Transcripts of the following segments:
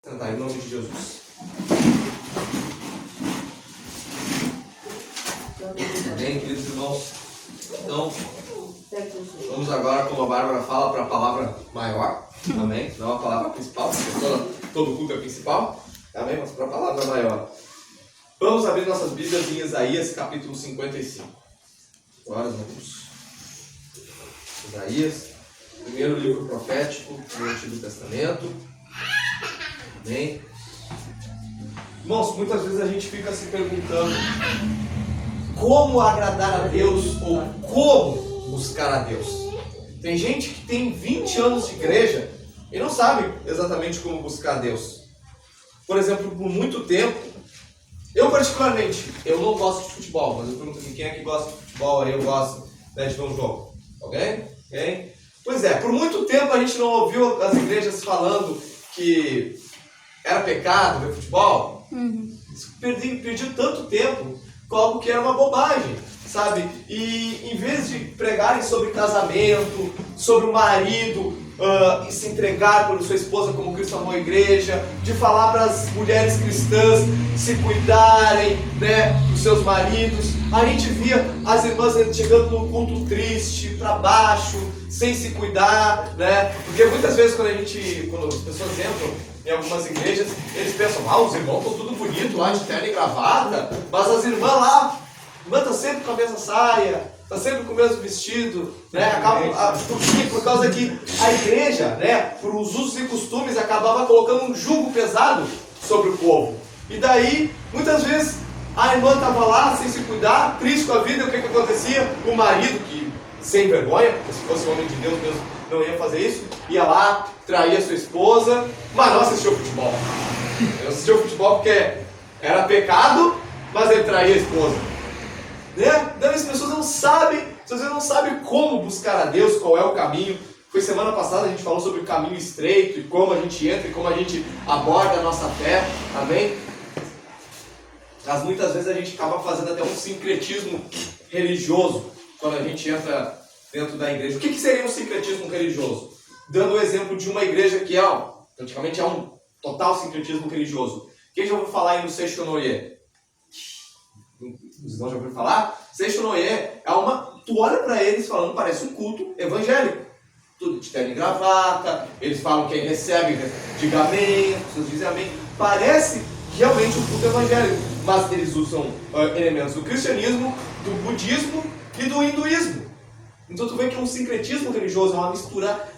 Sentar em nome de Jesus. Amém, queridos irmãos? Então, vamos agora, como a Bárbara fala, para a palavra maior. Amém? Não a palavra principal, porque todo culto é principal. Amém? Mas para a palavra maior. Vamos abrir nossas Bíblias em Isaías, capítulo 55. Agora vamos. Isaías, primeiro livro profético do Antigo Testamento. Amém? Irmãos, muitas vezes a gente fica se perguntando como agradar a Deus ou como buscar a Deus. Tem gente que tem 20 anos de igreja e não sabe exatamente como buscar a Deus. Por exemplo, por muito tempo, eu particularmente, eu não gosto de futebol, mas eu pergunto assim, quem é que gosta de futebol? Aí eu gosto, né, de ver um jogo. Alguém? Alguém? Pois é, por muito tempo a gente não ouviu as igrejas falando que era pecado ver futebol. Perdi tanto tempo com algo que era uma bobagem, sabe? E em vez de pregarem sobre casamento, sobre o marido e se entregar por sua esposa como Cristo amou a igreja, de falar para as mulheres cristãs se cuidarem, né, dos seus maridos, a gente via as irmãs chegando no culto triste, para baixo, sem se cuidar, né? Porque muitas vezes quando as pessoas entram em algumas igrejas, eles pensam, os irmãos estão tudo bonito lá de terno e gravata, mas as irmãs lá, a irmã está sempre com a mesma saia, está sempre com o mesmo vestido, né? Por causa que a igreja, né, por os usos e costumes, acabava colocando um jugo pesado sobre o povo. E daí, muitas vezes, a irmã estava lá sem se cuidar, triste com a vida, e o que acontecia? O marido, que sem vergonha, porque se fosse homem de Deus mesmo, não ia fazer isso, ia lá, traía sua esposa, mas não assistiu futebol. Ele não assistiu futebol porque era pecado, mas ele traía a esposa. Né? Então as pessoas não sabem como buscar a Deus, qual é o caminho. Foi semana passada, a gente falou sobre o caminho estreito, e como a gente entra, e como a gente aborda a nossa fé, amém? Mas muitas vezes a gente acaba fazendo até um sincretismo religioso, quando a gente entra dentro da igreja. O que seria um sincretismo religioso? Dando o exemplo de uma igreja que praticamente é um total sincretismo religioso. Quem já ouviu falar aí no Seishonoye? Os irmãos já ouviram falar? Seishonoye tu olha para eles falando, parece um culto evangélico. Tudo de terno e gravata, eles falam que quem recebe, diga amém, as pessoas dizem amém. Parece realmente um culto evangélico, mas eles usam elementos do cristianismo, do budismo e do hinduísmo. Então tu vê que é um sincretismo religioso, é uma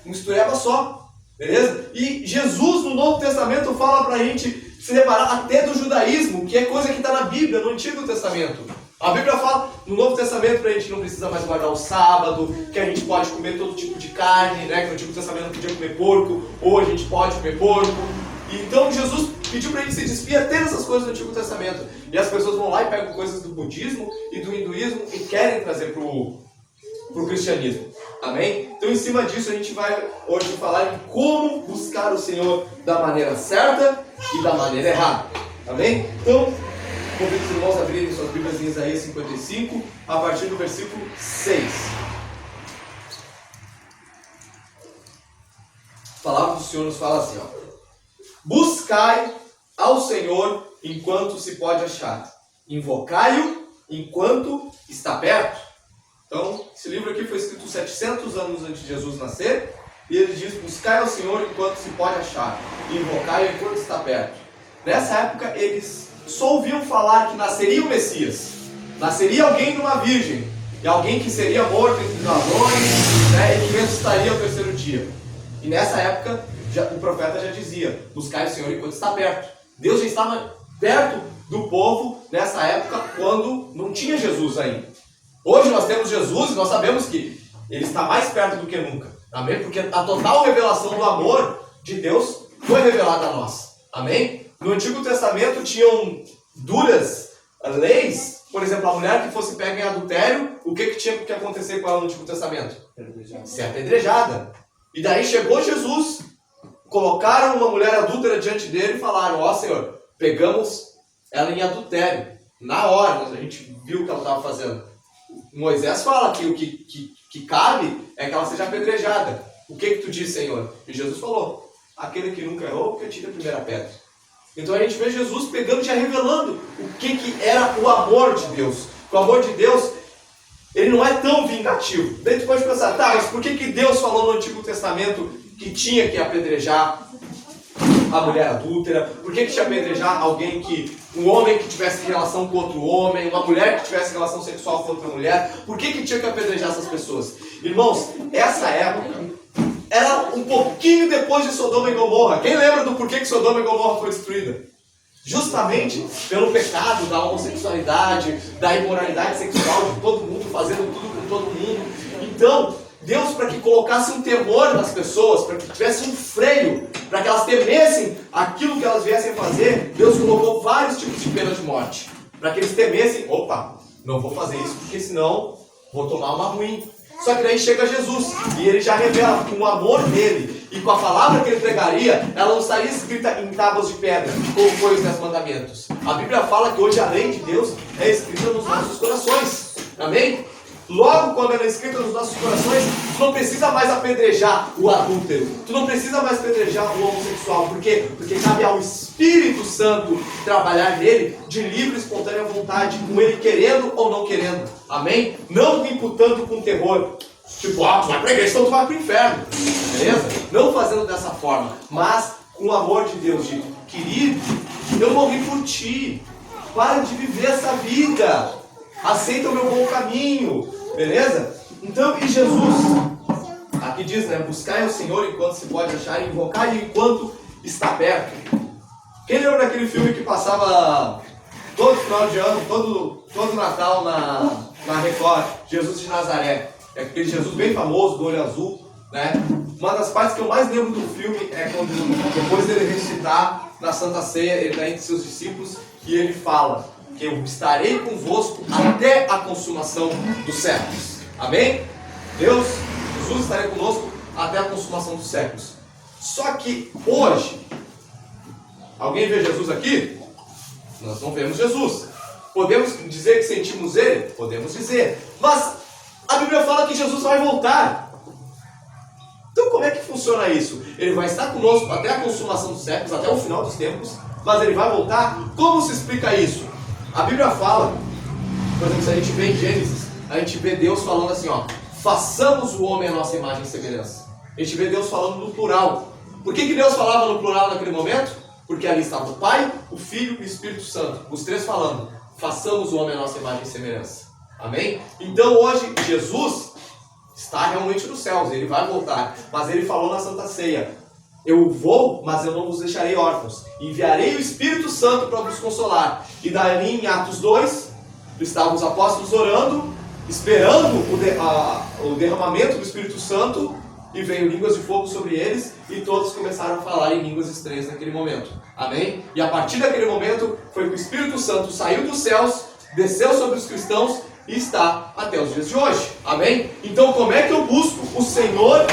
mistureba só, beleza? E Jesus no Novo Testamento fala pra gente se separar até do judaísmo, que é coisa que está na Bíblia, no Antigo Testamento. A Bíblia fala no Novo Testamento pra gente que não precisa mais guardar o sábado, que a gente pode comer todo tipo de carne, né? Que no Antigo Testamento não podia comer porco, ou a gente pode comer porco. Então Jesus pediu pra gente se despir até dessas coisas do Antigo Testamento. E as pessoas vão lá e pegam coisas do budismo e do hinduísmo e querem trazer pro cristianismo. Amém? Então, em cima disso, a gente vai hoje falar em como buscar o Senhor da maneira certa e da maneira errada. Amém? Então, convido os irmãos a abrirem suas Bíblias em Isaías 55, a partir do versículo 6. A palavra do Senhor nos fala assim, buscai ao Senhor enquanto se pode achar. Invocai-o enquanto está perto. Então, esse livro aqui foi escrito 700 anos antes de Jesus nascer, e ele diz, buscai ao Senhor enquanto se pode achar, e invocai-o enquanto está perto. Nessa época, eles só ouviam falar que nasceria o Messias, nasceria alguém de uma virgem, e alguém que seria morto entre os ladrões, né, e que ressuscitaria ao terceiro dia. E nessa época, o profeta já dizia, buscai o Senhor enquanto está perto. Deus já estava perto do povo nessa época, quando não tinha Jesus ainda. Hoje nós temos Jesus e nós sabemos que Ele está mais perto do que nunca. Amém? Porque a total revelação do amor de Deus foi revelada a nós. Amém? No Antigo Testamento tinham duras leis. Por exemplo, a mulher que fosse pega em adultério, o que tinha que acontecer com ela no Antigo Testamento? Ser apedrejada. E daí chegou Jesus, colocaram uma mulher adúltera diante dele e falaram, Senhor, pegamos ela em adultério. Na hora, a gente viu o que ela estava fazendo. Moisés fala que o que cabe é que ela seja apedrejada. O que tu diz, Senhor? E Jesus falou, aquele que nunca errou, que atire a primeira pedra. Então a gente vê Jesus pegando e já revelando o que era o amor de Deus. O amor de Deus, ele não é tão vingativo. Daí tu pode pensar, tá, mas por que Deus falou no Antigo Testamento que tinha que apedrejar a mulher adúltera? Por que tinha que apedrejar um homem que tivesse relação com outro homem, uma mulher que tivesse relação sexual com outra mulher? Por que tinha que apedrejar essas pessoas? Irmãos, essa época era um pouquinho depois de Sodoma e Gomorra. Quem lembra do porquê que Sodoma e Gomorra foi destruída? Justamente pelo pecado da homossexualidade, da imoralidade sexual de todo mundo, fazendo tudo com todo mundo. Então, Deus, para que colocasse um temor nas pessoas, para que tivesse um freio, para que elas temessem aquilo que elas viessem fazer, Deus colocou vários tipos de pena de morte. Para que eles temessem, opa, não vou fazer isso porque senão vou tomar uma ruim. Só que daí chega Jesus e ele já revela que com o amor dele e com a palavra que ele pregaria, ela não estaria escrita em tábuas de pedra, como foi os 10 mandamentos. A Bíblia fala que hoje a lei de Deus é escrita nos nossos corações. Amém? Logo, quando ela é escrita nos nossos corações, tu não precisa mais apedrejar o adúltero. Tu não precisa mais apedrejar o homossexual. Por quê? Porque cabe ao Espírito Santo trabalhar nele de livre e espontânea vontade, com ele querendo ou não querendo. Amém? Não imputando com terror. Tipo, tu vai pra igreja, então tu vai pro inferno. Beleza? Não fazendo dessa forma, mas com o amor de Deus. De, querido, eu morri por ti. Para de viver essa vida. Aceita o meu bom caminho, beleza? Então, e Jesus, aqui diz, né? Buscai o Senhor enquanto se pode achar, e invocai enquanto está perto. Quem lembra daquele filme que passava todo final de ano, todo Natal na Record, Jesus de Nazaré? É aquele Jesus bem famoso, do olho azul, né? Uma das partes que eu mais lembro do filme é quando, depois dele recitar na Santa Ceia, ele está entre seus discípulos e ele fala que eu estarei convosco até a consumação dos séculos. Amém? Deus, Jesus estarei conosco até a consumação dos séculos. Só que hoje, alguém vê Jesus aqui? Nós não vemos Jesus. Podemos dizer que sentimos Ele? Podemos dizer. Mas a Bíblia fala que Jesus vai voltar. Então como é que funciona isso? Ele vai estar conosco até a consumação dos séculos, até o final dos tempos, mas Ele vai voltar? Como se explica isso? A Bíblia fala, por exemplo, se a gente vê em Gênesis, a gente vê Deus falando assim, ó, façamos o homem à nossa imagem e semelhança. A gente vê Deus falando no plural. Por que Deus falava no plural naquele momento? Porque ali estava o Pai, o Filho e o Espírito Santo, os três falando, façamos o homem à nossa imagem e semelhança. Amém? Então hoje, Jesus está realmente nos céus, Ele vai voltar, mas Ele falou na Santa Ceia, eu vou, mas eu não vos deixarei órfãos. Enviarei o Espírito Santo para vos consolar. E dali em Atos 2, estavam os apóstolos orando, esperando o derramamento do Espírito Santo, e veio línguas de fogo sobre eles, e todos começaram a falar em línguas estranhas naquele momento. Amém? E a partir daquele momento, foi que o Espírito Santo saiu dos céus, desceu sobre os cristãos, e está até os dias de hoje. Amém? Então como é que eu busco o Senhor?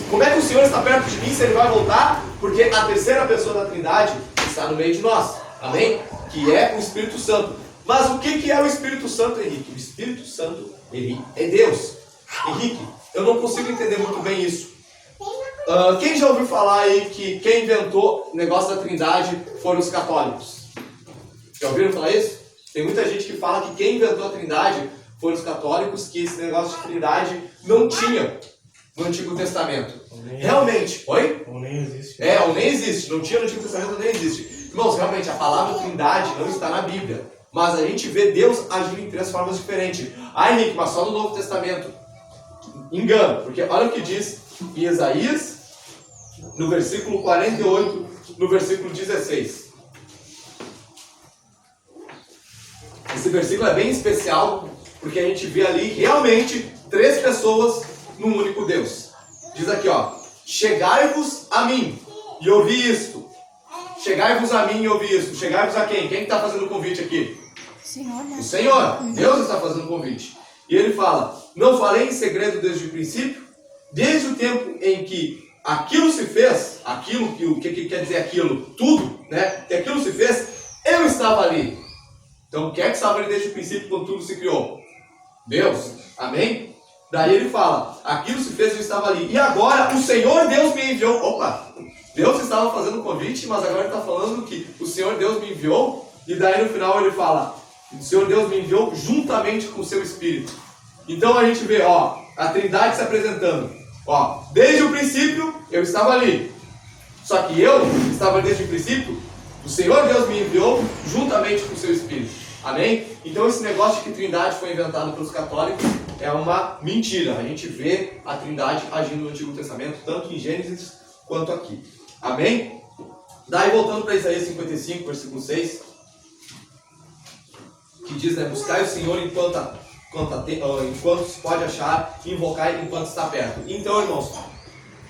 Como é que o Senhor está perto de mim se Ele vai voltar? Porque a terceira pessoa da Trindade está no meio de nós. Amém? Que é o Espírito Santo. Mas o que é o Espírito Santo, Henrique? O Espírito Santo, ele é Deus. Henrique, eu não consigo entender muito bem isso. Quem já ouviu falar aí que quem inventou o negócio da Trindade foram os católicos? Já ouviram falar isso? Tem muita gente que fala que quem inventou a Trindade foram os católicos, que esse negócio de Trindade não tinha no Antigo Testamento. Realmente. Oi? Ou nem existe. Ou nem existe. Não tinha no Antigo Testamento, nem existe. Irmãos, realmente, a palavra Trindade não está na Bíblia. Mas a gente vê Deus agindo em três formas diferentes. Henrique, mas só no Novo Testamento. Engano, porque olha o que diz em Isaías, no versículo 48, no versículo 16. Esse versículo é bem especial, porque a gente vê ali realmente três pessoas num único Deus. Diz aqui, ó, chegai-vos a mim e ouvi isto. Chegai-vos a mim e ouvi isto. Chegai-vos a quem? Quem está fazendo o convite aqui? Senhor, né? O Senhor. Deus está fazendo o convite. E ele fala, não falei em segredo desde o princípio, desde o tempo em que aquilo se fez, aquilo, o que quer dizer aquilo? Tudo, né? Que aquilo se fez, eu estava ali. Então, quem é que estava ali desde o princípio, quando tudo se criou? Deus. Amém? Daí ele fala, aquilo se fez, eu estava ali. E agora, o Senhor Deus me enviou. Opa! Deus estava fazendo um convite, mas agora ele está falando que o Senhor Deus me enviou, e daí no final ele fala, o Senhor Deus me enviou juntamente com o seu Espírito. Então a gente vê, a Trindade se apresentando. Desde o princípio eu estava ali. Só que eu estava desde o princípio, o Senhor Deus me enviou juntamente com o seu Espírito. Amém? Então esse negócio de que Trindade foi inventado pelos católicos é uma mentira. A gente vê a Trindade agindo no Antigo Testamento, tanto em Gênesis quanto aqui. Amém? Daí voltando para Isaías 55, versículo 6, que diz, buscai o Senhor enquanto se pode achar, e invocai enquanto está perto. Então, irmãos,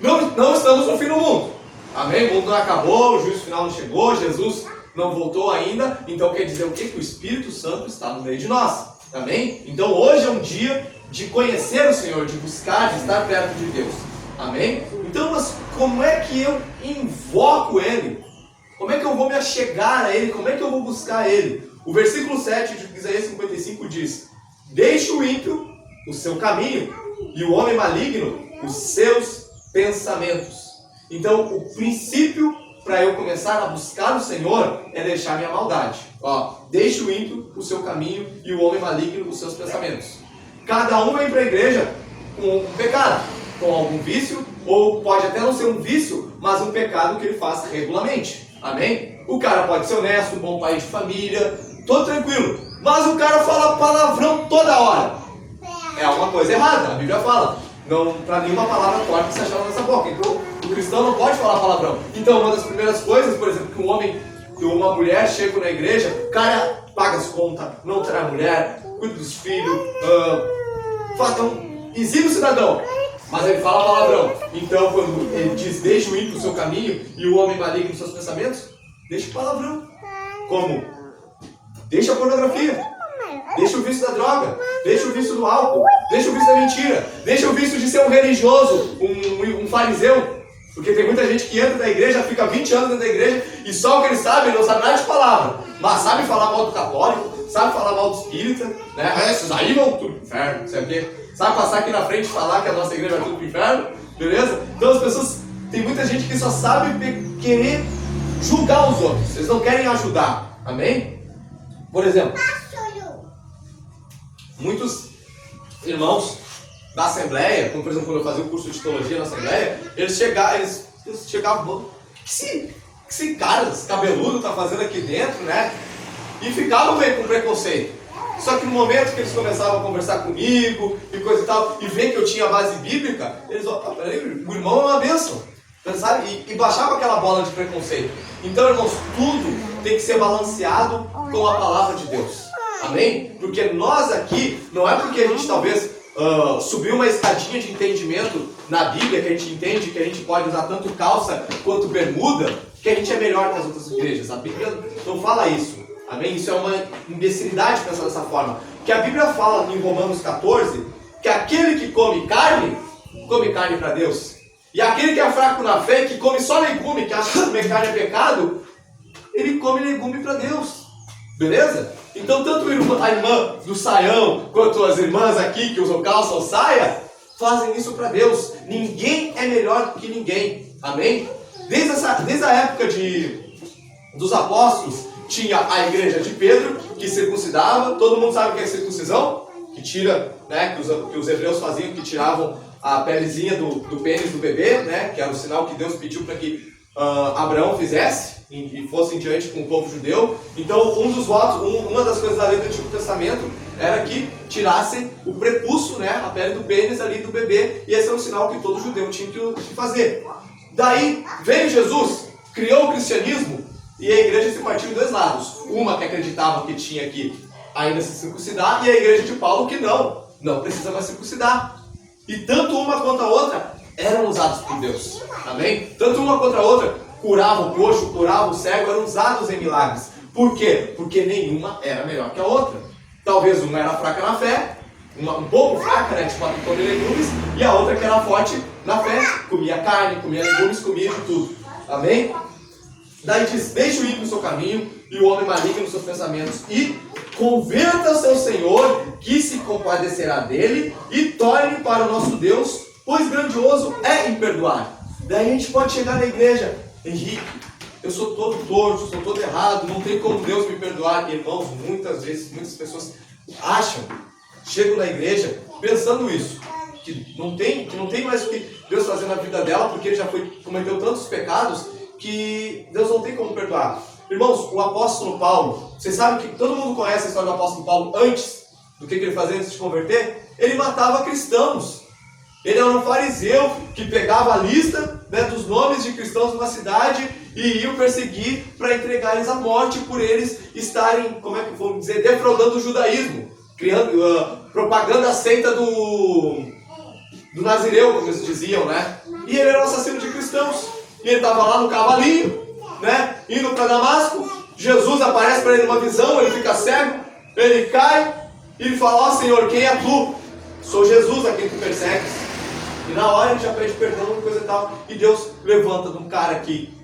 não estamos no fim do mundo. Amém? O mundo não acabou, o juízo final não chegou, Jesus não voltou ainda. Então quer dizer o quê? Que o Espírito Santo está no meio de nós. Amém? Então hoje é um dia de conhecer o Senhor, de buscar, de estar perto de Deus. Amém? Então, mas como é que eu invoco Ele? Como é que eu vou me achegar a Ele? Como é que eu vou buscar Ele? O versículo 7 de Isaías 55 diz: deixe o ímpio o seu caminho e o homem maligno os seus pensamentos. Então, o princípio para eu começar a buscar o Senhor é deixar minha maldade. Deixe o ímpio o seu caminho e o homem maligno os seus pensamentos. Cada um vem para a igreja com um pecado, com algum vício, ou pode até não ser um vício, mas um pecado que ele faz regularmente. Amém? O cara pode ser honesto, um bom pai de família, todo tranquilo, mas o cara fala palavrão toda hora. É uma coisa errada, a Bíblia fala. Não, para nenhuma palavra torta que se achava nessa boca. Então, o cristão não pode falar palavrão. Então, uma das primeiras coisas, por exemplo, que um homem e uma mulher chegam na igreja, o cara paga as contas, não trai mulher, cuida dos filhos, é um exímio cidadão, mas ele fala palavrão. Então, quando ele diz, deixa o ímpio o seu caminho e o homem maligno os seus pensamentos, deixa o palavrão. Como? Deixa a pornografia. Deixa o vício da droga, deixa o vício do álcool, deixa o vício da mentira, deixa o vício de ser um religioso, um fariseu. Porque tem muita gente que entra na igreja, fica 20 anos dentro da igreja e só o que ele sabe, ele não sabe nada de palavra, mas sabe falar mal do católico, sabe falar mal do espírita, né? Esses aí vão tudo pro inferno, sabe o quê? Sabe passar aqui na frente e falar que a nossa igreja vai tudo pro inferno, beleza? Então as pessoas, tem muita gente que só sabe querer julgar os outros, eles não querem ajudar, amém? Por exemplo, muitos irmãos da Assembleia, como por exemplo quando eu fazia o curso de teologia na Assembleia, eles chegavam, o que esse cara, esse cabeludo tá fazendo aqui dentro, né? E ficavam meio com preconceito. Só que no momento que eles começavam a conversar comigo e coisa e tal, e ver que eu tinha base bíblica, eles, peraí, o irmão é uma bênção, sabe? E baixava aquela bola de preconceito. Então, irmãos, tudo tem que ser balanceado com a palavra de Deus. Amém? Porque nós aqui, não é porque a gente talvez subiu uma escadinha de entendimento na Bíblia, que a gente entende que a gente pode usar tanto calça quanto bermuda, que a gente é melhor que as outras igrejas. A Bíblia não fala isso. Amém? Isso é uma imbecilidade pensar dessa forma. Que a Bíblia fala em Romanos 14, que aquele que come carne para Deus. E aquele que é fraco na fé, que come só legume, que acha que comer carne é pecado, ele come legume para Deus. Beleza? Então, tanto a irmã do saião, quanto as irmãs aqui que usam calça ou saia, fazem isso para Deus. Ninguém é melhor do que ninguém. Amém? Desde a época dos apóstolos, tinha a igreja de Pedro, que circuncidava. Todo mundo sabe o que é circuncisão? Que tira, né, que os hebreus faziam, que tiravam a pelezinha do pênis do bebê, né, que era o sinal que Deus pediu para que Abraão fizesse e fosse em diante com o povo judeu. Então, um dos votos, uma das coisas da lei do Antigo Testamento era que tirassem o prepúcio, né, a pele do pênis ali do bebê, e esse é um sinal que todo judeu tinha que fazer. Daí veio Jesus, criou o cristianismo, e a igreja se partiu em dois lados. Uma que acreditava que tinha que ainda se circuncidar, e a igreja de Paulo que não precisa mais circuncidar. E tanto uma quanto a outra eram usados por Deus. Amém? Tanto uma quanto a outra curavam o coxo, curavam o cego, eram usados em milagres. Por quê? Porque nenhuma era melhor que a outra. Talvez uma era fraca na fé, um pouco fraca, né? Tipo a que comia legumes, e a outra que era forte na fé, comia carne, comia legumes, comia de tudo. Amém? Daí diz, deixe o ímpio no seu caminho e o homem maligno nos seus pensamentos, e converta-se ao Senhor, que se compadecerá dele, e torne para o nosso Deus, pois grandioso é em perdoar. Daí a gente pode chegar na igreja, Henrique, eu sou todo torto, sou todo errado, não tem como Deus me perdoar. Irmãos, muitas vezes, muitas pessoas acham, chegam na igreja pensando isso, que não tem mais o que Deus fazer na vida dela, porque ele já cometeu tantos pecados que Deus não tem como perdoar. Irmãos, o apóstolo Paulo, vocês sabem que todo mundo conhece a história do apóstolo Paulo antes do que ele fazia antes de se converter? Ele matava cristãos. Ele era um fariseu que pegava a lista, né, dos nomes de cristãos de uma cidade e ia perseguir para entregar eles à morte por eles estarem, como é que vamos dizer, defraudando o judaísmo, propagando a seita do Nazireu, como eles diziam, né? E ele era um assassino de cristãos. E ele estava lá no cavalinho, né, indo para Damasco. Jesus aparece para ele numa visão, ele fica cego, ele cai e ele fala: ó Senhor, quem é tu? Sou Jesus a quem tu persegues. E na hora ele já pede perdão e coisa e tal. E Deus levanta de um cara que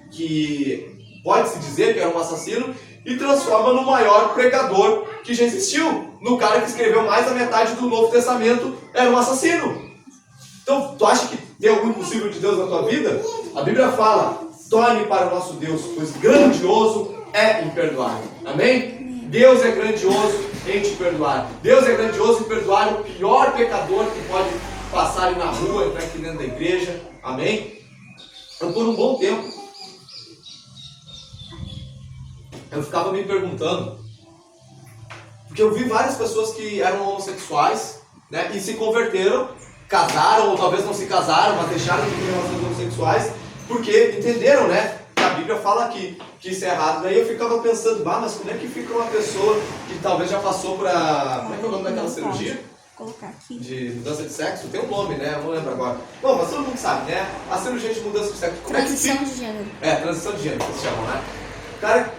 pode-se dizer que era um assassino e transforma no maior pregador que já existiu. No cara que escreveu mais da metade do Novo Testamento era um assassino. Então, tu acha que tem algum impossível de Deus na tua vida? A Bíblia fala: torne para o nosso Deus, pois grandioso é em perdoar. Amém? Deus é grandioso em te perdoar. Deus é grandioso em perdoar o pior pecador que pode passar ali na rua, entrar aqui dentro da igreja. Amém? Então, por um bom tempo, eu ficava me perguntando, porque eu vi várias pessoas que eram homossexuais, né, e se converteram, casaram, ou talvez não se casaram, mas deixaram de ter relações homossexuais, porque entenderam, né, que a Bíblia fala que isso é errado. Daí eu ficava pensando, mas como é que fica uma pessoa que talvez já passou por como é que é o nome daquela cirurgia? Colocar aqui. De mudança de sexo, tem um nome, né? Eu não lembro agora. Bom, mas todo mundo sabe, né? A cirurgia de mudança de sexo. Como Transição é que fica? de gênero. Transição de gênero, que se chama, né? O cara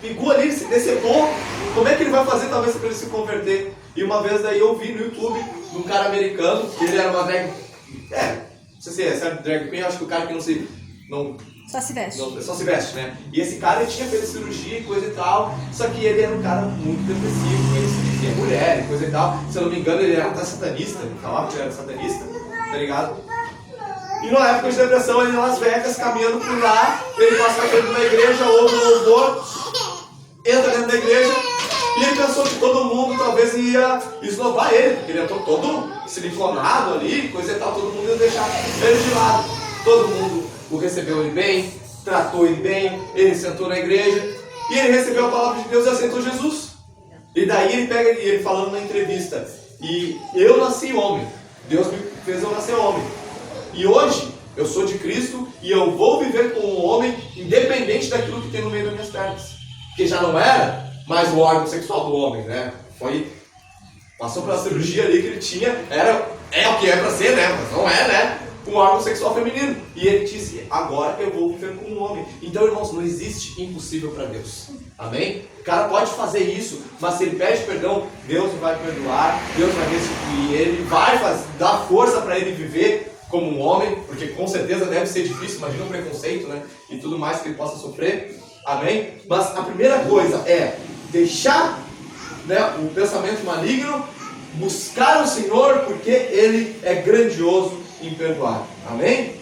pingou ali, se decepou. Como é que ele vai fazer, talvez, para ele se converter? E uma vez daí eu vi no YouTube de um cara americano, que ele era uma drag... não sei se é certo, drag queen, acho que o cara que Só se veste. só se veste, né? E esse cara, ele tinha feito cirurgia e coisa e tal, só que ele era um cara muito depressivo, ele se dizia mulher e coisa e tal. Se eu não me engano, ele era até satanista, ele falava que ele era satanista, tá ligado? E numa época de depressão, ele em Las Vegas, caminhando por lá, ele passa na frente da igreja, ouve o louvor, entra dentro da igreja, e ele pensou que todo mundo talvez ia esnobar ele, porque ele é todo siliconado ali, coisa e tal, todo mundo ia deixar ele de lado. Todo mundo o recebeu ele bem, tratou ele bem, ele sentou na igreja, e ele recebeu a palavra de Deus e aceitou Jesus. E daí ele pega ele falando na entrevista: e eu nasci homem, Deus me fez eu nascer homem, e hoje eu sou de Cristo e eu vou viver como um homem independente daquilo que tem no meio das minhas pernas. Porque já não era mais o órgão sexual do homem, né? Passou pela cirurgia ali que ele tinha, é o que é pra ser, né? Mas não é, né? Um órgão sexual feminino. E ele disse: agora eu vou viver como um homem. Então, irmãos, não existe impossível para Deus. Amém? O cara pode fazer isso, mas se ele pede perdão, Deus vai perdoar, Deus vai restituir ele, vai dar força para ele viver como um homem, porque com certeza deve ser difícil, imagina o preconceito, né? E tudo mais que ele possa sofrer. Amém? Mas a primeira coisa é deixar, né, o pensamento maligno, buscar o Senhor, porque Ele é grandioso em perdoar. Amém?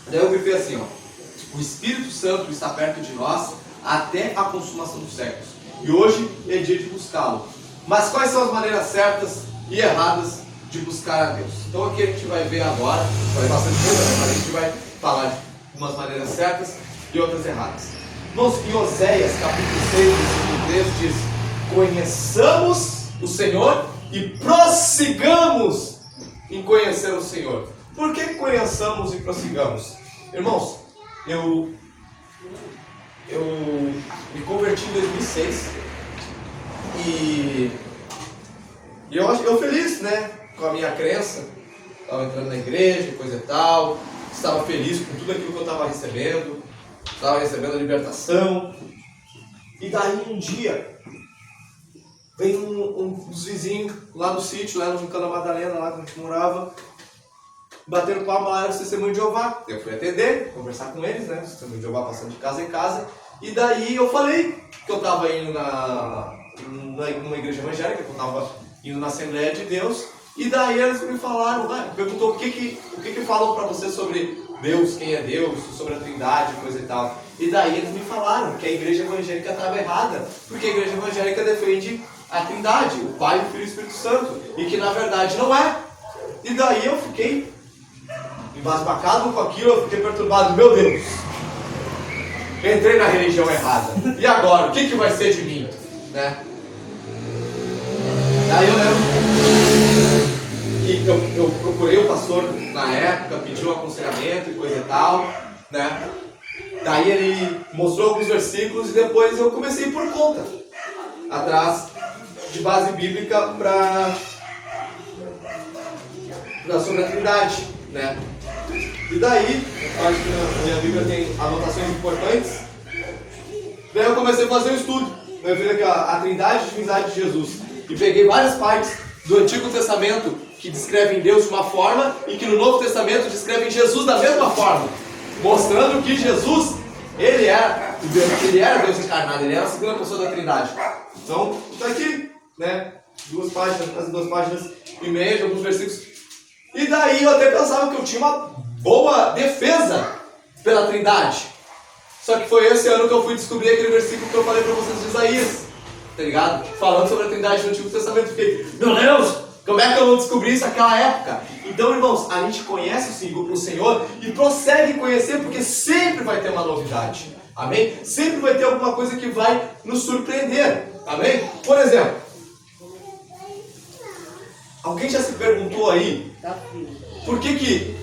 Daí eu grifei assim, ó: o Espírito Santo está perto de nós até a consumação dos séculos, e hoje é dia de buscá-lo. Mas quais são as maneiras certas e erradas de buscar a Deus? Então aqui a gente vai ver agora, vai bastante coisa, mas a gente vai falar de umas maneiras certas e outras erradas. Irmãos, em Oséias capítulo 6, versículo 3 diz: conheçamos o Senhor e prossigamos em conhecer o Senhor. Por que conheçamos e prossigamos? Irmãos, eu me converti em 2006 e eu feliz, né, com a minha crença. Estava entrando na igreja, coisa e tal, estava feliz com tudo aquilo que eu estava recebendo, estava recebendo a libertação. E daí um dia veio um dos vizinhos lá do sítio, lá no Cana Madalena, lá que a gente morava, batendo palma lá, era o Testemunho de Jeová. Eu fui atender, conversar com eles, né, o Testemunho de Jeová passando de casa em casa. E daí eu falei que eu estava indo numa igreja evangélica, que eu estava indo na Assembleia de Deus. E daí eles me falaram, perguntou o que falam para você sobre Deus, quem é Deus, sobre a Trindade, coisa e tal. E daí eles me falaram que a igreja evangélica estava errada, porque a igreja evangélica defende a Trindade, o Pai, o Filho e o Espírito Santo, e que na verdade não é. E daí eu fiquei embasbacado com aquilo, eu fiquei perturbado, meu Deus, entrei na religião errada, e agora, o que vai ser de mim? Né? Daí eu lembro que eu procurei o pastor na época, pedi um aconselhamento e coisa e tal, né? Daí ele mostrou alguns versículos e depois eu comecei por conta, atrás de base bíblica sobre a Trindade, né? E daí, acho que na minha Bíblia tem anotações importantes. Daí eu comecei a fazer um estudo. Eu vi aqui a Trindade e a divindade de Jesus. E peguei várias partes do Antigo Testamento que descrevem Deus de uma forma e que no Novo Testamento descrevem Jesus da mesma forma, mostrando que Jesus, ele era Deus encarnado, ele era a segunda pessoa da Trindade. Então, está aqui, né? Quase 2 páginas e meia de alguns versículos. E daí eu até pensava que eu tinha uma boa defesa pela Trindade. Só que foi esse ano que eu fui descobrir aquele versículo que eu falei para vocês de Isaías, tá ligado? Falando sobre a Trindade no Antigo Testamento. Fiquei, meu Deus, como é que eu não descobri isso naquela época? Então, irmãos, a gente conhece o Senhor e prossegue conhecer, porque sempre vai ter uma novidade. Amém? Sempre vai ter alguma coisa que vai nos surpreender. Amém? Por exemplo, alguém já se perguntou aí por que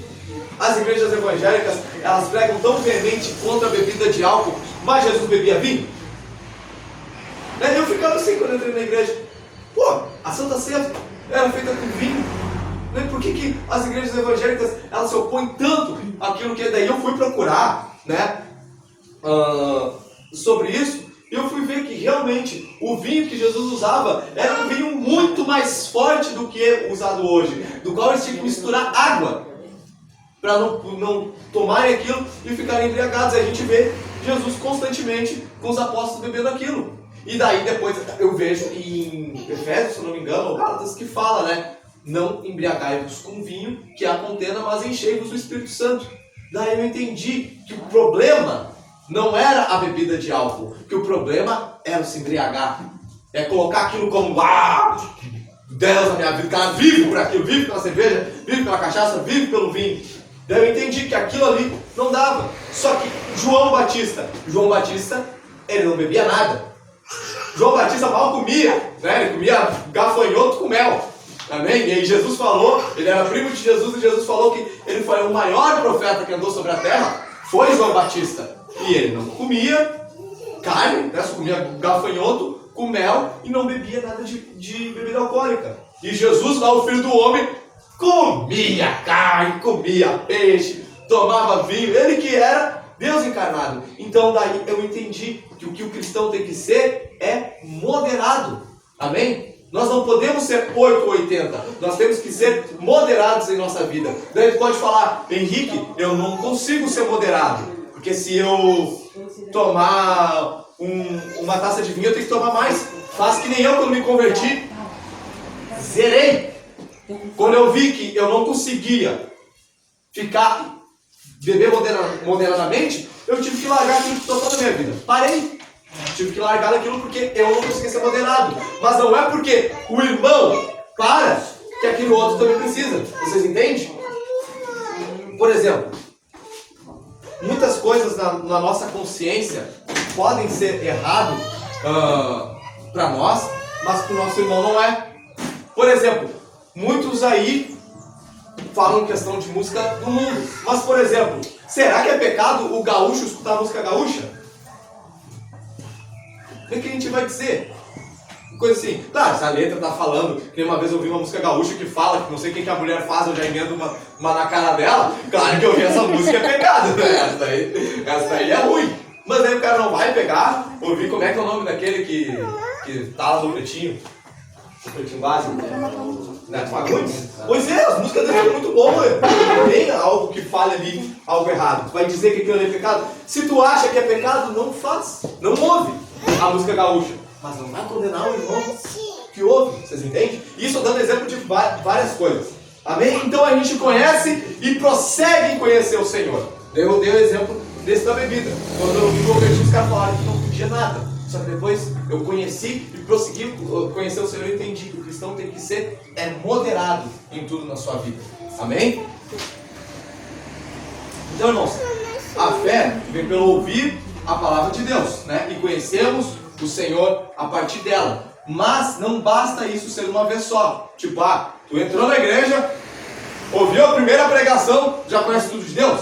as igrejas evangélicas elas pregam tão veemente contra a bebida de álcool, mas Jesus bebia vinho? Né? Eu ficava assim quando eu entrei na igreja. Pô, a Santa Ceia era feita com vinho. Né? Por que as igrejas evangélicas elas se opõem tanto àquilo que é? Daí eu fui procurar, né, sobre isso. E eu fui ver que realmente o vinho que Jesus usava era um vinho muito mais forte do que é usado hoje, do qual eles tinham que misturar água para não tomarem aquilo e ficarem embriagados. Aí a gente vê Jesus constantemente com os apóstolos bebendo aquilo. E daí depois eu vejo em Efésios, se eu não me engano, ou Gálatas, que fala, né? Não embriagai-vos com vinho, que é a contenda, mas enchei-vos do Espírito Santo. Daí eu entendi que o problema não era a bebida de álcool, que o problema era o se embriagar. É colocar aquilo como, Deus na minha vida, o cara vive por aquilo, vive pela cerveja, vive pela cachaça, vive pelo vinho. Daí eu entendi que aquilo ali não dava. Só que João Batista, ele não bebia nada. João Batista mal comia, né? Ele comia gafanhoto com mel. Amém? E aí Jesus falou, ele era primo de Jesus, e Jesus falou que ele foi o maior profeta que andou sobre a terra, foi João Batista. E ele não comia carne, né? Só comia gafanhoto com mel e não bebia nada de bebida alcoólica. E Jesus, lá o Filho do Homem, comia carne, comia peixe, tomava vinho, ele que era Deus encarnado. Então daí eu entendi que o cristão tem que ser é moderado. Amém? Nós não podemos ser 8 ou 80, nós temos que ser moderados em nossa vida. Daí ele pode falar, Henrique, eu não consigo ser moderado, porque se eu tomar uma taça de vinho, eu tenho que tomar mais. Faz que nem eu quando me converti, zerei. Quando eu vi que eu não conseguia beber moderadamente, eu tive que largar aquilo toda a minha vida. Parei. Tive que largar aquilo porque eu não conseguia ser moderado. Mas não é porque o irmão para que aquele outro também precisa. Vocês entendem? Por exemplo, muitas coisas na nossa consciência podem ser errado para nós, mas para o nosso irmão não é. Por exemplo, muitos aí falam questão de música do mundo. Mas, por exemplo, será que é pecado o gaúcho escutar música gaúcha? O que a gente vai dizer? Coisa assim, tá, essa letra tá falando, que uma vez eu ouvi uma música gaúcha que fala, que não sei o que a mulher faz, eu já emendo uma na cara dela, claro que eu ouvi essa música é pecado, né? Essa daí é ruim. Mas aí o cara não vai pegar, ouvir como é que é o nome daquele que tá lá no Pretinho básico, né? Pois é, as músicas dele são muito boas, não tem algo que fale ali, algo errado. Tu vai dizer que aquilo ali é pecado? Se tu acha que é pecado, não faz, não ouve a música gaúcha, mas não vai condenar o irmão que ouve, vocês entendem? Isso eu dando exemplo de várias coisas. Amém? Então a gente conhece e prossegue em conhecer o Senhor. Eu dei o exemplo desse da bebida. Quando eu me converti, os caras falaram que não podia nada. Só que depois eu conheci e prossegui conhecer o Senhor e entendi que o cristão tem que ser moderado em tudo na sua vida. Amém? Então, irmãos, a fé vem pelo ouvir a palavra de Deus, né? E conhecemos o Senhor a partir dela. Mas não basta isso ser uma vez só. Tipo, tu entrou na igreja, ouviu a primeira pregação, já conhece tudo de Deus?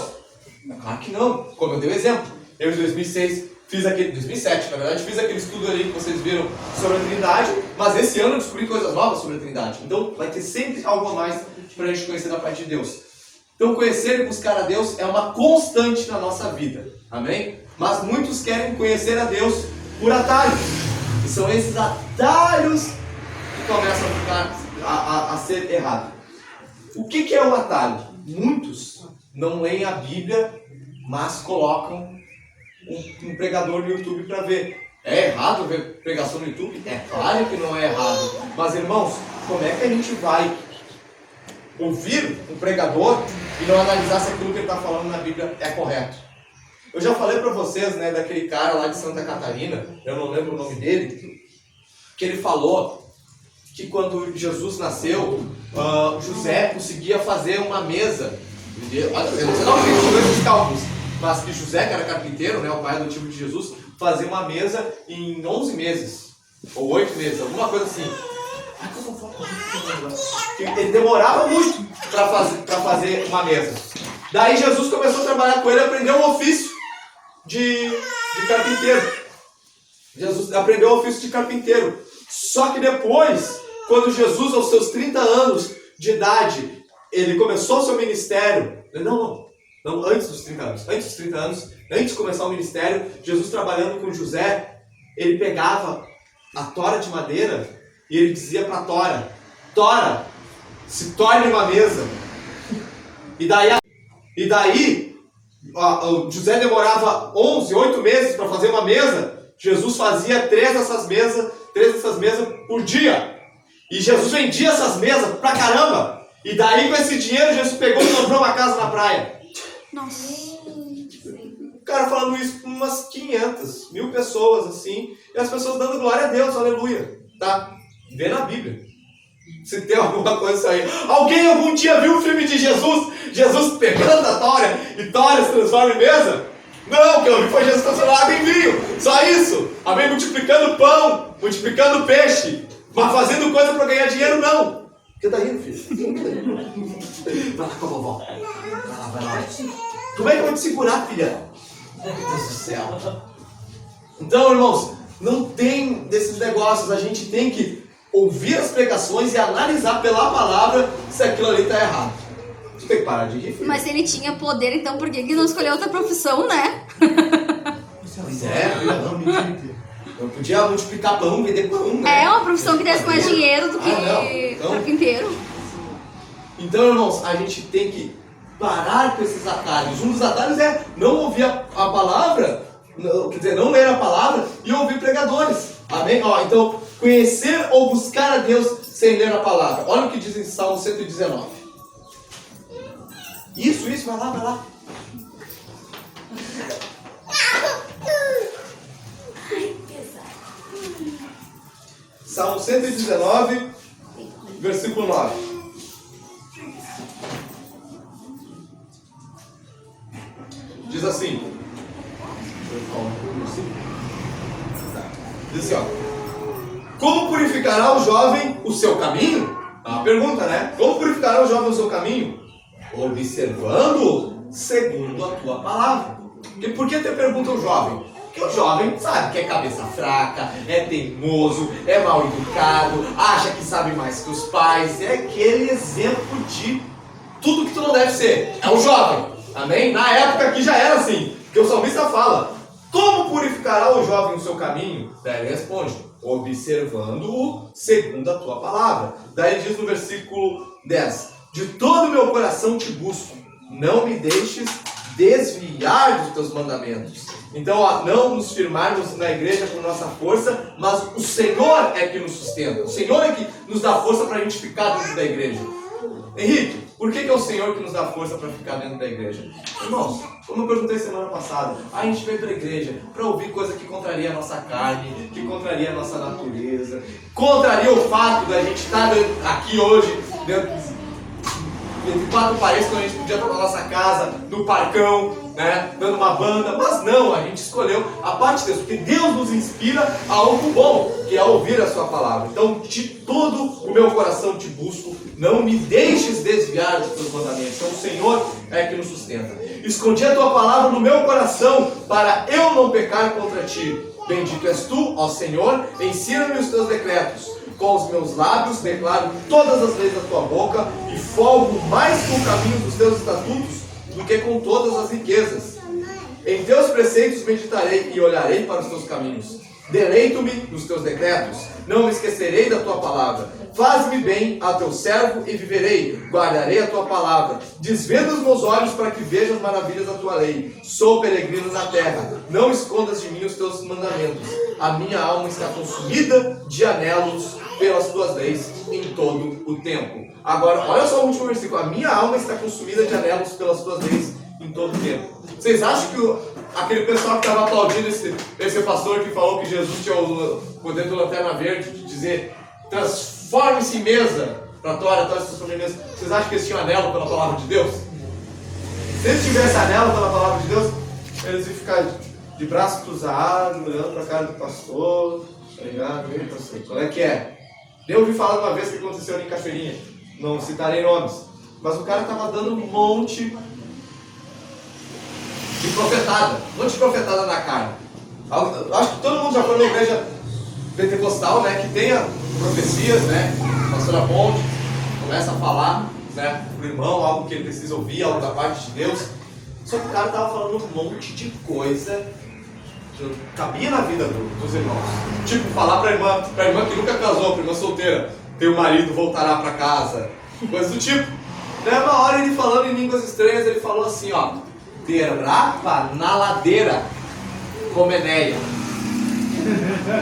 Claro que não. Como eu dei o exemplo. Eu em 2006 fiz aquele... 2007, na verdade, fiz aquele estudo ali que vocês viram sobre a Trindade. Mas esse ano eu descobri coisas novas sobre a Trindade. Então vai ter sempre algo a mais para a gente conhecer da parte de Deus. Então conhecer e buscar a Deus é uma constante na nossa vida. Amém? Mas muitos querem conhecer a Deus por atalhos. E são esses atalhos que começam a ficar a ser errado. O que é um atalho? Muitos não leem a Bíblia, mas colocam um pregador no YouTube para ver. É errado ver pregação no YouTube? É claro que não é errado. Mas irmãos, como é que a gente vai ouvir um pregador e não analisar se aquilo que ele está falando na Bíblia é correto? Eu já falei para vocês, né, daquele cara lá de Santa Catarina, eu não lembro o nome dele, que ele falou que quando Jesus nasceu, José conseguia fazer uma mesa. Eu não sei os cálculos, mas que José, que era carpinteiro, né, o pai adotivo de Jesus, fazia uma mesa em 11 meses, ou 8 meses, alguma coisa assim. Ele demorava muito para fazer uma mesa. Daí Jesus começou a trabalhar com ele e aprendeu o ofício de carpinteiro. Jesus aprendeu o ofício de carpinteiro. Só que depois, quando Jesus, aos seus 30 anos de idade, ele começou o seu ministério. Não, antes dos 30 anos. Antes dos 30 anos, antes de começar o ministério, Jesus trabalhando com José, ele pegava a tora de madeira e ele dizia para a tora: Tora, se torne uma mesa. E daí José demorava 8 meses para fazer uma mesa. Jesus fazia 3 dessas mesas por dia. E Jesus vendia essas mesas pra caramba. E daí com esse dinheiro Jesus pegou e comprou uma casa na praia. Nossa. O cara falando isso com umas 500, 1000 pessoas assim. E as pessoas dando glória a Deus, aleluia. Tá? Vê na Bíblia. Se tem alguma coisa aí. Alguém algum dia viu o filme de Jesus? Jesus pegando a tora e tora se transforma em mesa? Não, o que eu vi foi Jesus transformando água em vinho. Só isso. Amém? Multiplicando pão, multiplicando peixe. Mas fazendo coisa para ganhar dinheiro, não. Por que tá rindo, filho? Vai lá com a vovó. Vai lá. Como é que eu vou te segurar, filha? Meu Deus do céu. Então, irmãos, não tem desses negócios. A gente tem que ouvir as pregações e analisar pela palavra se aquilo ali está errado. Você tem que parar de rir, filho. Mas se ele tinha poder, então por que não escolheu outra profissão, né? Pois é, eu podia multiplicar pão, vender pão, né? É uma profissão que desse mais dinheiro do que carpinteiro. Então, irmãos, a gente tem que parar com esses atalhos. Um dos atalhos é não ouvir a palavra, quer dizer, não ler a palavra e ouvir pregadores. Amém? Então, conhecer ou buscar a Deus sem ler a palavra. Olha o que diz em Salmo 119. Isso, vai lá. Salmo 119, versículo 9. Diz assim. Diz assim, como purificará o jovem o seu caminho? É uma pergunta, né? Como purificará o jovem o seu caminho? Observando segundo a tua palavra. E por que te pergunta o jovem? Porque o jovem sabe que é cabeça fraca, é teimoso, é mal educado, acha que sabe mais que os pais. É aquele exemplo de tudo que tu não deve ser. É o jovem. Amém? Na época aqui já era assim. Porque o salmista fala: como purificará o jovem o seu caminho? Daí ele responde: observando-o segundo a tua palavra. Daí ele diz no versículo 10: de todo o meu coração te busco, não me deixes desviar dos teus mandamentos. Então, não nos firmarmos na igreja por nossa força, mas o Senhor é que nos sustenta. O Senhor é que nos dá força para a gente ficar dentro da igreja. Henrique, por que é o Senhor que nos dá força para ficar dentro da igreja? Irmãos, como eu perguntei semana passada, a gente veio para a igreja para ouvir coisa que contraria a nossa carne, que contraria a nossa natureza, contraria o fato da gente estar aqui hoje, dentro entre quatro paredes, quando a gente podia estar na nossa casa, no parcão, né, dando uma banda, mas não, a gente escolheu a parte de Deus, porque Deus nos inspira a algo bom, que é ouvir a sua palavra. Então, de todo o meu coração te busco, não me deixes desviar dos teus mandamentos. Então, o Senhor é que nos sustenta. Escondi a tua palavra no meu coração, para eu não pecar contra ti. Bendito és tu, ó Senhor, ensina-me os teus decretos. Com os meus lábios declaro todas as leis da tua boca e folgo mais com o caminho dos teus estatutos do que com todas as riquezas. Em teus preceitos meditarei e olharei para os teus caminhos. Deleito-me nos teus decretos, não me esquecerei da tua palavra. Faz-me bem a teu servo e viverei, guardarei a tua palavra. Desvenda os meus olhos para que veja as maravilhas da tua lei. Sou peregrino na terra, não escondas de mim os teus mandamentos. A minha alma está consumida de anelos pelas tuas leis em todo o tempo. Agora, olha só o último versículo. A minha alma está consumida de anelos pelas tuas leis em todo o tempo. Vocês acham que aquele pessoal que estava aplaudindo esse pastor que falou que Jesus tinha o poder do lanterna verde de dizer transforme-se em mesa para a tua área, transforme-se em mesa. Vocês acham que eles tinham anelo pela palavra de Deus? Se eles tivessem anelo pela palavra de Deus, eles iam ficar de braço cruzado, olhando para a cara do pastor, tá ligado? Ei, pastor, qual é que é? Eu ouvi falar de uma vez que aconteceu ali em Cachoeirinha, não citarei nomes, mas o cara estava dando um monte de profetada na carne. Acho que todo mundo já foi na igreja pentecostal, né, que tenha profecias, né, a pastora Ponte começa a falar, né, pro irmão, algo que ele precisa ouvir, algo da parte de Deus. Só que o cara estava falando um monte de coisa que cabia na vida dos irmãos. Tipo, falar pra irmã que nunca casou, pra irmã solteira, teu marido voltará pra casa, coisas do tipo. Daí uma hora ele falando em línguas estranhas, ele falou assim, ó, derrapa na ladeira, como Enéia.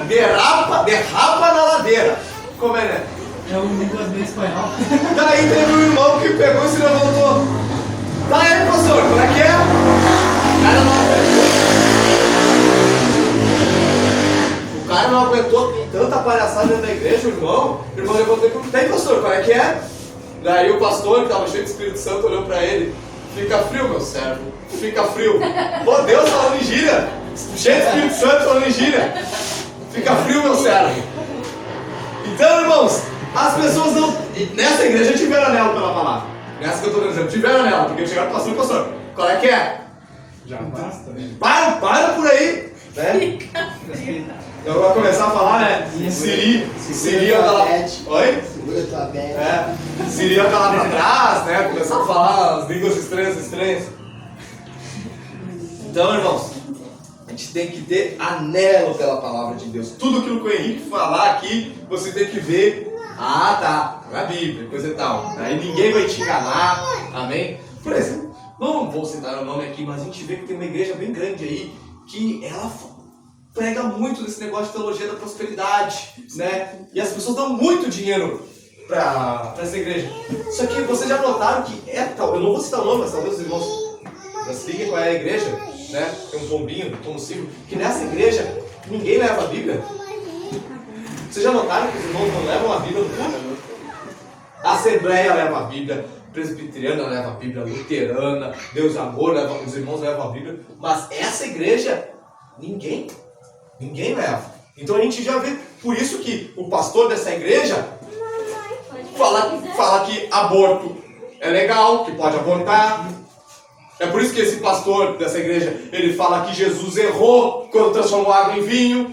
Derrapa na ladeira, como Enéia. É um língua meio espanhol. Daí teve um irmão que pegou e se levantou. Daí, pastor, como é que é? O cara não aguentou tanta palhaçada dentro da igreja, o irmão levantou e perguntou, tem, pastor, como é que é? Daí o pastor, que estava cheio de Espírito Santo, olhou para ele. Fica frio, meu servo. Fica frio. Pô, Deus falando em gíria. Cheio de Espírito Santo falando em gíria. Fica frio, meu servo. Então, irmãos, as pessoas não... Nessa igreja tiveram anelo pela palavra. Nessa que eu estou dizendo, tiveram anelo. Porque chegaram para o pastor, qual é que é? Já basta, né? Para por aí. Né? Eu vou começar a falar, né? Siri anda lá. Oi? Segura tua bela. É. Siri anda lá pra trás, né? Começar a falar as línguas estranhas. Então, irmãos, a gente tem que ter anelo pela palavra de Deus. Tudo aquilo que o Henrique falar aqui, você tem que ver. Ah, tá na Bíblia, coisa e tal. Aí ninguém vai te enganar. Amém? Por exemplo, não vou citar o nome aqui, mas a gente vê que tem uma igreja bem grande aí que ela prega muito desse negócio de teologia da prosperidade, né? E as pessoas dão muito dinheiro para essa igreja. Só que vocês já notaram que eu não vou citar o nome, mas talvez os irmãos já se liguem qual é a igreja, né? Tem um pombinho, como Silvio, que nessa igreja ninguém leva a Bíblia. Vocês já notaram que os irmãos não levam a Bíblia no culto? A Assembleia leva a Bíblia, Presbiteriana leva a Bíblia, Luterana, Deus Amor, os irmãos levam a Bíblia, mas essa igreja, ninguém leva. Então a gente já vê, por isso que o pastor dessa igreja fala que aborto é legal, que pode abortar. É por isso que esse pastor dessa igreja, ele fala que Jesus errou quando transformou água em vinho.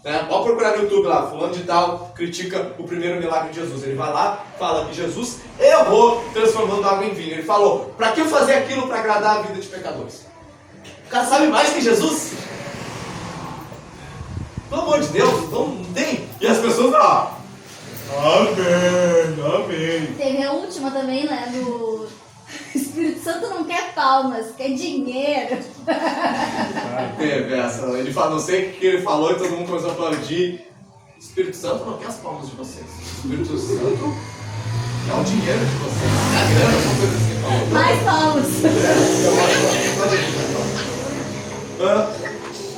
Né? Pode procurar no YouTube lá, fulano de tal critica o primeiro milagre de Jesus. Ele vai lá, fala que Jesus errou transformando água em vinho. Ele falou, para que fazer aquilo para agradar a vida de pecadores? O cara sabe mais que Jesus? Pelo amor de Deus, então não tem. E as pessoas lá, amém. Teve a última também, né, do Espírito Santo não quer palmas, quer dinheiro. Teve essa. Ele falou, não sei o que ele falou e todo mundo começou a aplaudir. O Espírito Santo não quer as palmas de vocês. O Espírito Santo É o dinheiro de vocês. É a grana, são coisas que falam. Mais palmas.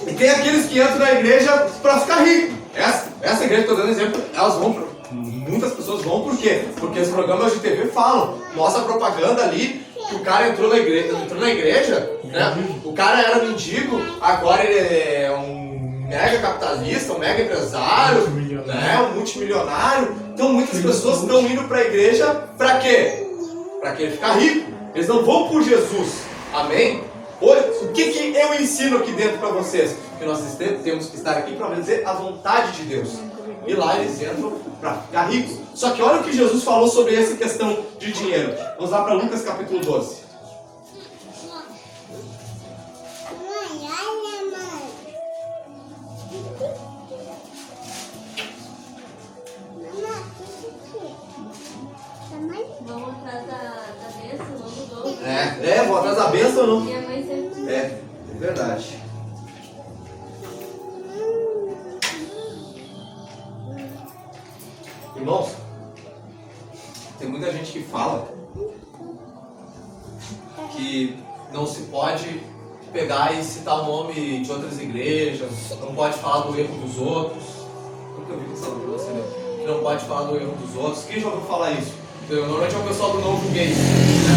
E tem aqueles que entram na igreja para ficar rico. Essa igreja que eu estou dando exemplo, elas vão. Muitas pessoas vão por quê? Porque os programas de TV falam, mostra a propaganda ali, que o cara entrou na igreja, né? O cara era mendigo, agora ele é um mega capitalista, um mega empresário, né? Um multimilionário. Então muitas pessoas estão indo para a igreja para quê? Para que ele ficar rico. Eles não vão por Jesus. Amém? O que eu ensino aqui dentro para vocês? Que nós temos que estar aqui para dizer a vontade de Deus. E lá eles entram para ficar ricos. Só que olha o que Jesus falou sobre essa questão de dinheiro. Vamos lá para Lucas capítulo 12. Vamos atrás da bênção, vamos do outro. Vou atrás da bênção ou não? Minha mãe sempre... É verdade. Irmãos, tem muita gente que fala que não se pode pegar e citar o nome de outras igrejas, não pode falar do erro dos outros. Nunca vi isso pra você, né? Que não pode falar do erro dos outros. Quem já ouviu falar isso? Normalmente é o pessoal do não julgueis, né?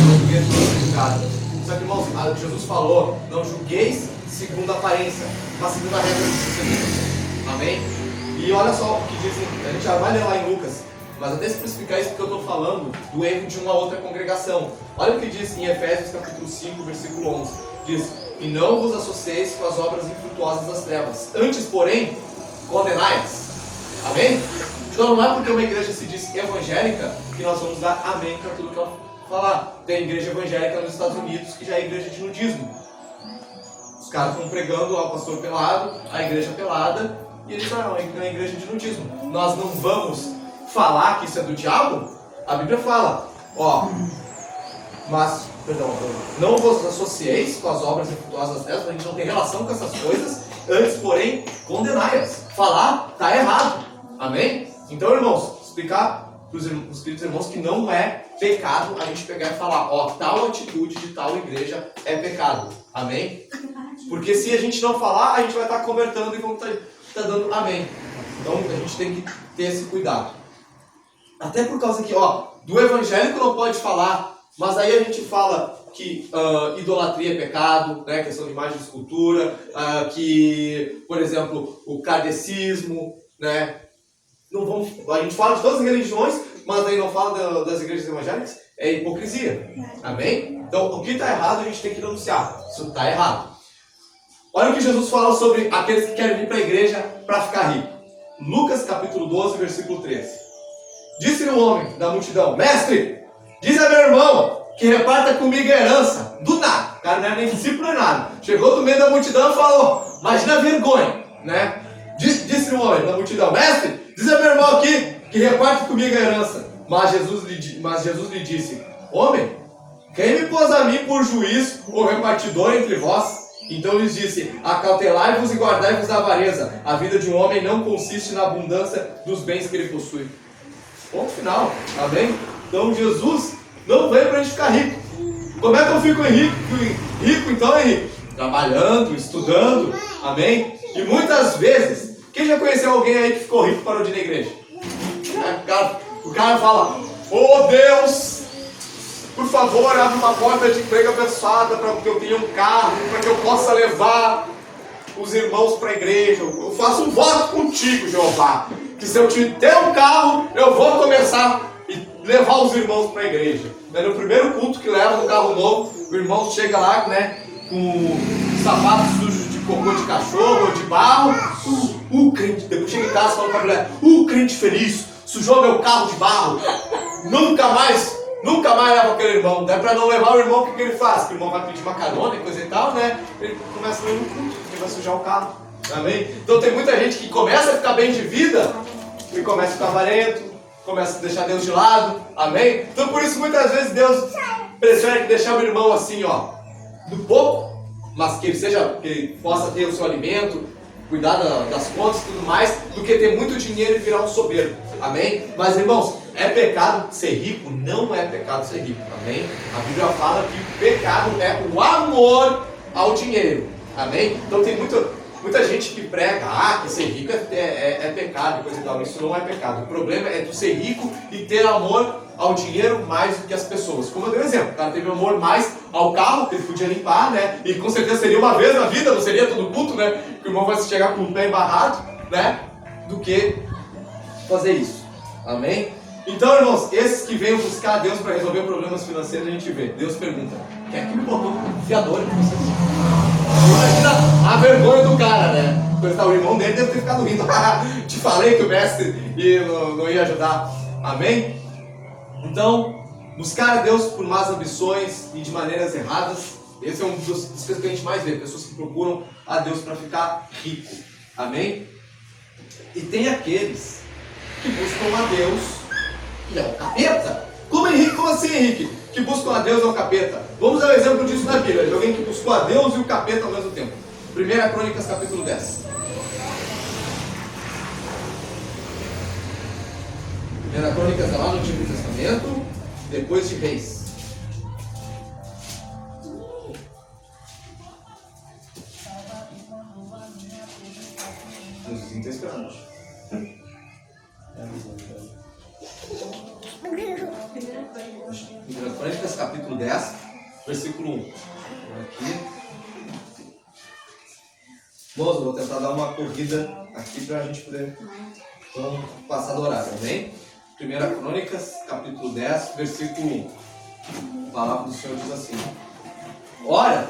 Não julgueis não julgado. Só que, irmãos, Jesus falou, não julgueis segundo a aparência, mas segundo a regra de Deus. Amém? E olha só o que diz, a gente já vai ler lá em Lucas, mas até para explicar isso que eu estou falando do erro de uma outra congregação. Olha o que diz em Efésios capítulo 5, versículo 11. Diz, e não vos associeis com as obras infrutuosas das trevas, antes, porém, condenai-as. Amém? Então não é porque uma igreja se diz evangélica que nós vamos dar amém para tudo que ela falar. Tem igreja evangélica nos Estados Unidos que já é igreja de nudismo. Os caras estão pregando ao pastor pelado, a igreja pelada, e eles falam, é uma igreja de nudismo. Nós não vamos falar que isso é do diabo? A Bíblia fala, não vos associeis com as obras infrutuosas das trevas, a gente não tem relação com essas coisas, antes, porém, condenai-as. Falar está errado. Amém? Então, irmãos, explicar para os queridos irmãos que não é pecado a gente pegar e falar, tal atitude de tal igreja é pecado. Amém? Porque se a gente não falar, a gente vai estar convertendo e vamos estar dando amém. Então, a gente tem que ter esse cuidado. Até por causa que, do evangélico não pode falar, mas aí a gente fala que idolatria é pecado, né, questão de imagem de escultura, que, por exemplo, o kardecismo, né, a gente fala de todas as religiões, mas aí não fala das igrejas evangélicas, é hipocrisia. Amém? Então, o que está errado a gente tem que denunciar. Isso está errado. Olha o que Jesus fala sobre aqueles que querem vir para a igreja para ficar rico. Lucas capítulo 12, versículo 13. Disse-lhe o homem da multidão, mestre, diz a meu irmão que reparta comigo a herança. Do nada, o cara não era nem discípulo nem nada. Chegou do meio da multidão e falou, imagina a vergonha, né? Disse o homem da multidão, mestre, diz a meu irmão aqui que reparte comigo a herança. Mas Jesus lhe disse, homem, quem me pôs a mim por juiz ou repartidor entre vós? Então lhes disse, acautelai-vos e guardai-vos da avareza. A vida de um homem não consiste na abundância dos bens que ele possui. Ponto final. Amém? Então Jesus não veio para a gente ficar rico. Como é que eu fico rico então, Henrique? Trabalhando, estudando. Amém? E muitas vezes, quem já conheceu alguém aí que ficou rico e parou de ir na igreja? O cara fala, Deus, por favor, abre uma porta de emprego abençoada para que eu tenha um carro, para que eu possa levar os irmãos para a igreja. Eu faço um voto contigo, Jeová, que se eu ter um carro, eu vou começar a levar os irmãos para a igreja. No primeiro culto que leva no carro novo, o irmão chega lá, né, com sapatos sujos de cocô de cachorro ou de barro. Crente, depois chega em casa e fala para a mulher, crente feliz, sujou meu carro de barro, nunca mais leva aquele irmão. Daí para não levar o irmão, o que ele faz? Que o irmão vai pedir uma carona e coisa e tal, né? Ele começa a ler no culto, ele vai sujar o carro. Amém? Então tem muita gente que começa a ficar bem de vida e começa a ficar avarento, começa a deixar Deus de lado. Amém? Então por isso muitas vezes Deus prefere deixar o irmão assim, do pouco, mas que ele possa ter o seu alimento, cuidar das contas e tudo mais, do que ter muito dinheiro e virar um soberbo. Amém? Mas irmãos, É pecado ser rico? Não é pecado ser rico, amém? A Bíblia fala que o pecado é o amor ao dinheiro, amém? Então tem muita gente que prega, que ser rico é pecado e coisa e tal. Isso não é pecado. O problema é tu ser rico e ter amor ao dinheiro mais do que as pessoas. Como eu dei um exemplo, o cara teve amor mais ao carro, que ele podia limpar, né? E com certeza seria uma vez na vida, não seria todo culto, né? Que o irmão vai chegar com o pé embarrado, né? Do que fazer isso, amém? Então, irmãos, esses que vêm buscar a Deus para resolver problemas financeiros, a gente vê. Deus pergunta: quem é que me botou fiador em vocês? Imagina a vergonha do cara, né? O irmão dele deve ter ficado rindo. Te falei que o mestre não ia ajudar. Amém? Então, buscar a Deus por más ambições e de maneiras erradas, esse é um dos coisas que a gente mais vê. Pessoas que procuram a Deus para ficar rico. Amém? E tem aqueles que buscam a Deus e é o capeta. Como Henrique? Como assim, Henrique? Que buscam a Deus e é o capeta? Vamos dar um exemplo disso na Bíblia, de alguém que buscou a Deus e o capeta ao mesmo tempo. 1 Crônicas, capítulo 10. 1 Crônicas lá no Antigo Testamento, depois de Reis. Os vizinhos estão esperando. 1 Crônicas, capítulo 10, versículo 1. Aqui. Moço, eu vou tentar dar uma corrida aqui para a gente poder passar do horário, amém? 1 Crônicas, capítulo 10, versículo 1. A palavra do Senhor diz assim: ora,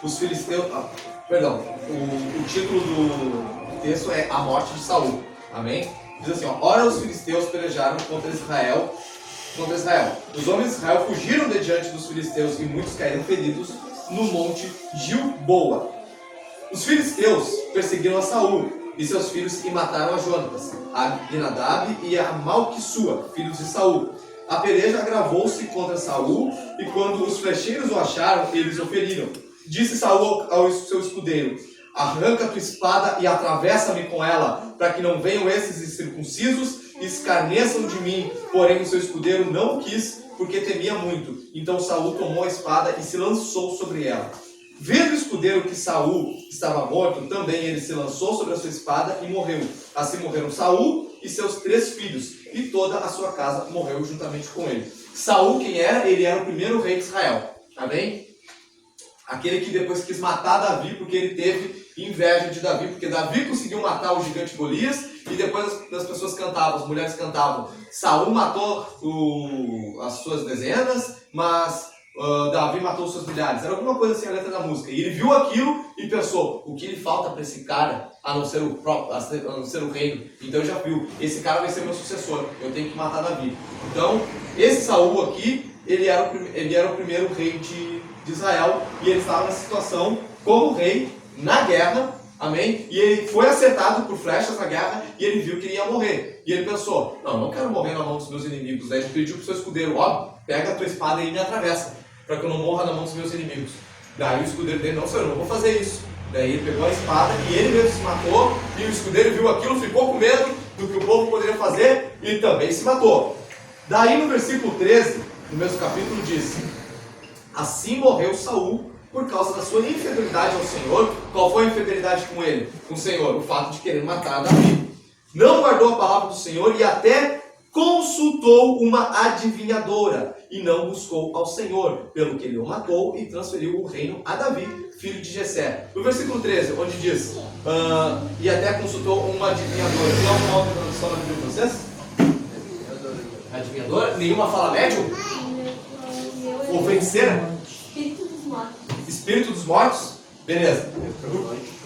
os filisteus... o título do texto é A Morte de Saul, amém? Diz assim, ora os filisteus pelejaram contra Israel. Os homens de Israel fugiram de diante dos filisteus e muitos caíram feridos no monte Gilboa. Os filisteus perseguiram a Saul e seus filhos e mataram a Jonatas, a Abinadab e a Malquissua, filhos de Saul. A peleja agravou-se contra Saul e quando os flecheiros o acharam, eles o feriram. Disse Saul ao seu escudeiro: arranca tua espada e atravessa-me com ela, para que não venham esses incircuncisos e escarneçam de mim. Porém o seu escudeiro não o quis, porque temia muito. Então Saul tomou a espada e se lançou sobre ela. Vendo o escudeiro que Saul estava morto, também ele se lançou sobre a sua espada e morreu. Assim morreram Saul e seus 3 filhos, e toda a sua casa morreu juntamente com ele. Saul, quem era? Ele era o primeiro rei de Israel. Amém? Aquele que depois quis matar Davi, porque ele teve inveja de Davi, porque Davi conseguiu matar o gigante Golias, e depois as pessoas cantavam, as mulheres cantavam: Saul matou as suas dezenas, mas Davi matou os seus milhares. Era alguma coisa assim a letra da música. E ele viu aquilo e pensou: o que lhe falta para esse cara, a não ser o reino? Então já viu, esse cara vai ser meu sucessor, eu tenho que matar Davi. Então, esse Saul aqui, ele era o primeiro rei de Israel, e ele estava nessa situação como rei na guerra, amém? E ele foi acertado por flechas na guerra e ele viu que ele ia morrer. E ele pensou: não quero morrer na mão dos meus inimigos. Daí ele pediu para o seu escudeiro: pega a tua espada e me atravessa, para que eu não morra na mão dos meus inimigos. Daí o escudeiro dele: não, senhor, eu não vou fazer isso. Daí ele pegou a espada e ele mesmo se matou, e o escudeiro viu aquilo, ficou com medo do que o povo poderia fazer e também se matou. Daí no versículo 13, no mesmo capítulo, diz: assim morreu Saul por causa da sua infidelidade ao Senhor. Qual foi a infidelidade com ele? Com o Senhor? O fato de querer matar Davi. Não guardou a palavra do Senhor e até consultou uma adivinhadora e não buscou ao Senhor, pelo que ele o matou e transferiu o reino a Davi, filho de Jessé. No versículo 13, onde diz: e até consultou uma adivinhadora. Tem alguma outra tradução na Bíblia de vocês? Adivinhadora? Nenhuma fala médium? Ou feiticeira? Espírito dos mortos. Espírito dos mortos? Beleza.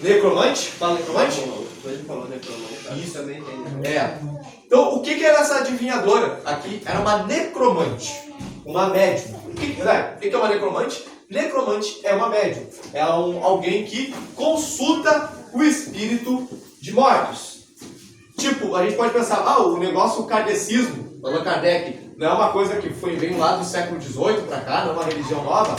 Necromante? Fala necromante? Ele falou necromante. Isso. Também tem. Então, o que era essa adivinhadora? Aqui era uma necromante. Uma médium. O que é uma necromante? Necromante é uma médium. É alguém que consulta o espírito de mortos. Tipo, a gente pode pensar: o negócio, o kardecismo, Allan Kardec, não é uma coisa que veio lá do século XVIII para cá, não é uma religião nova.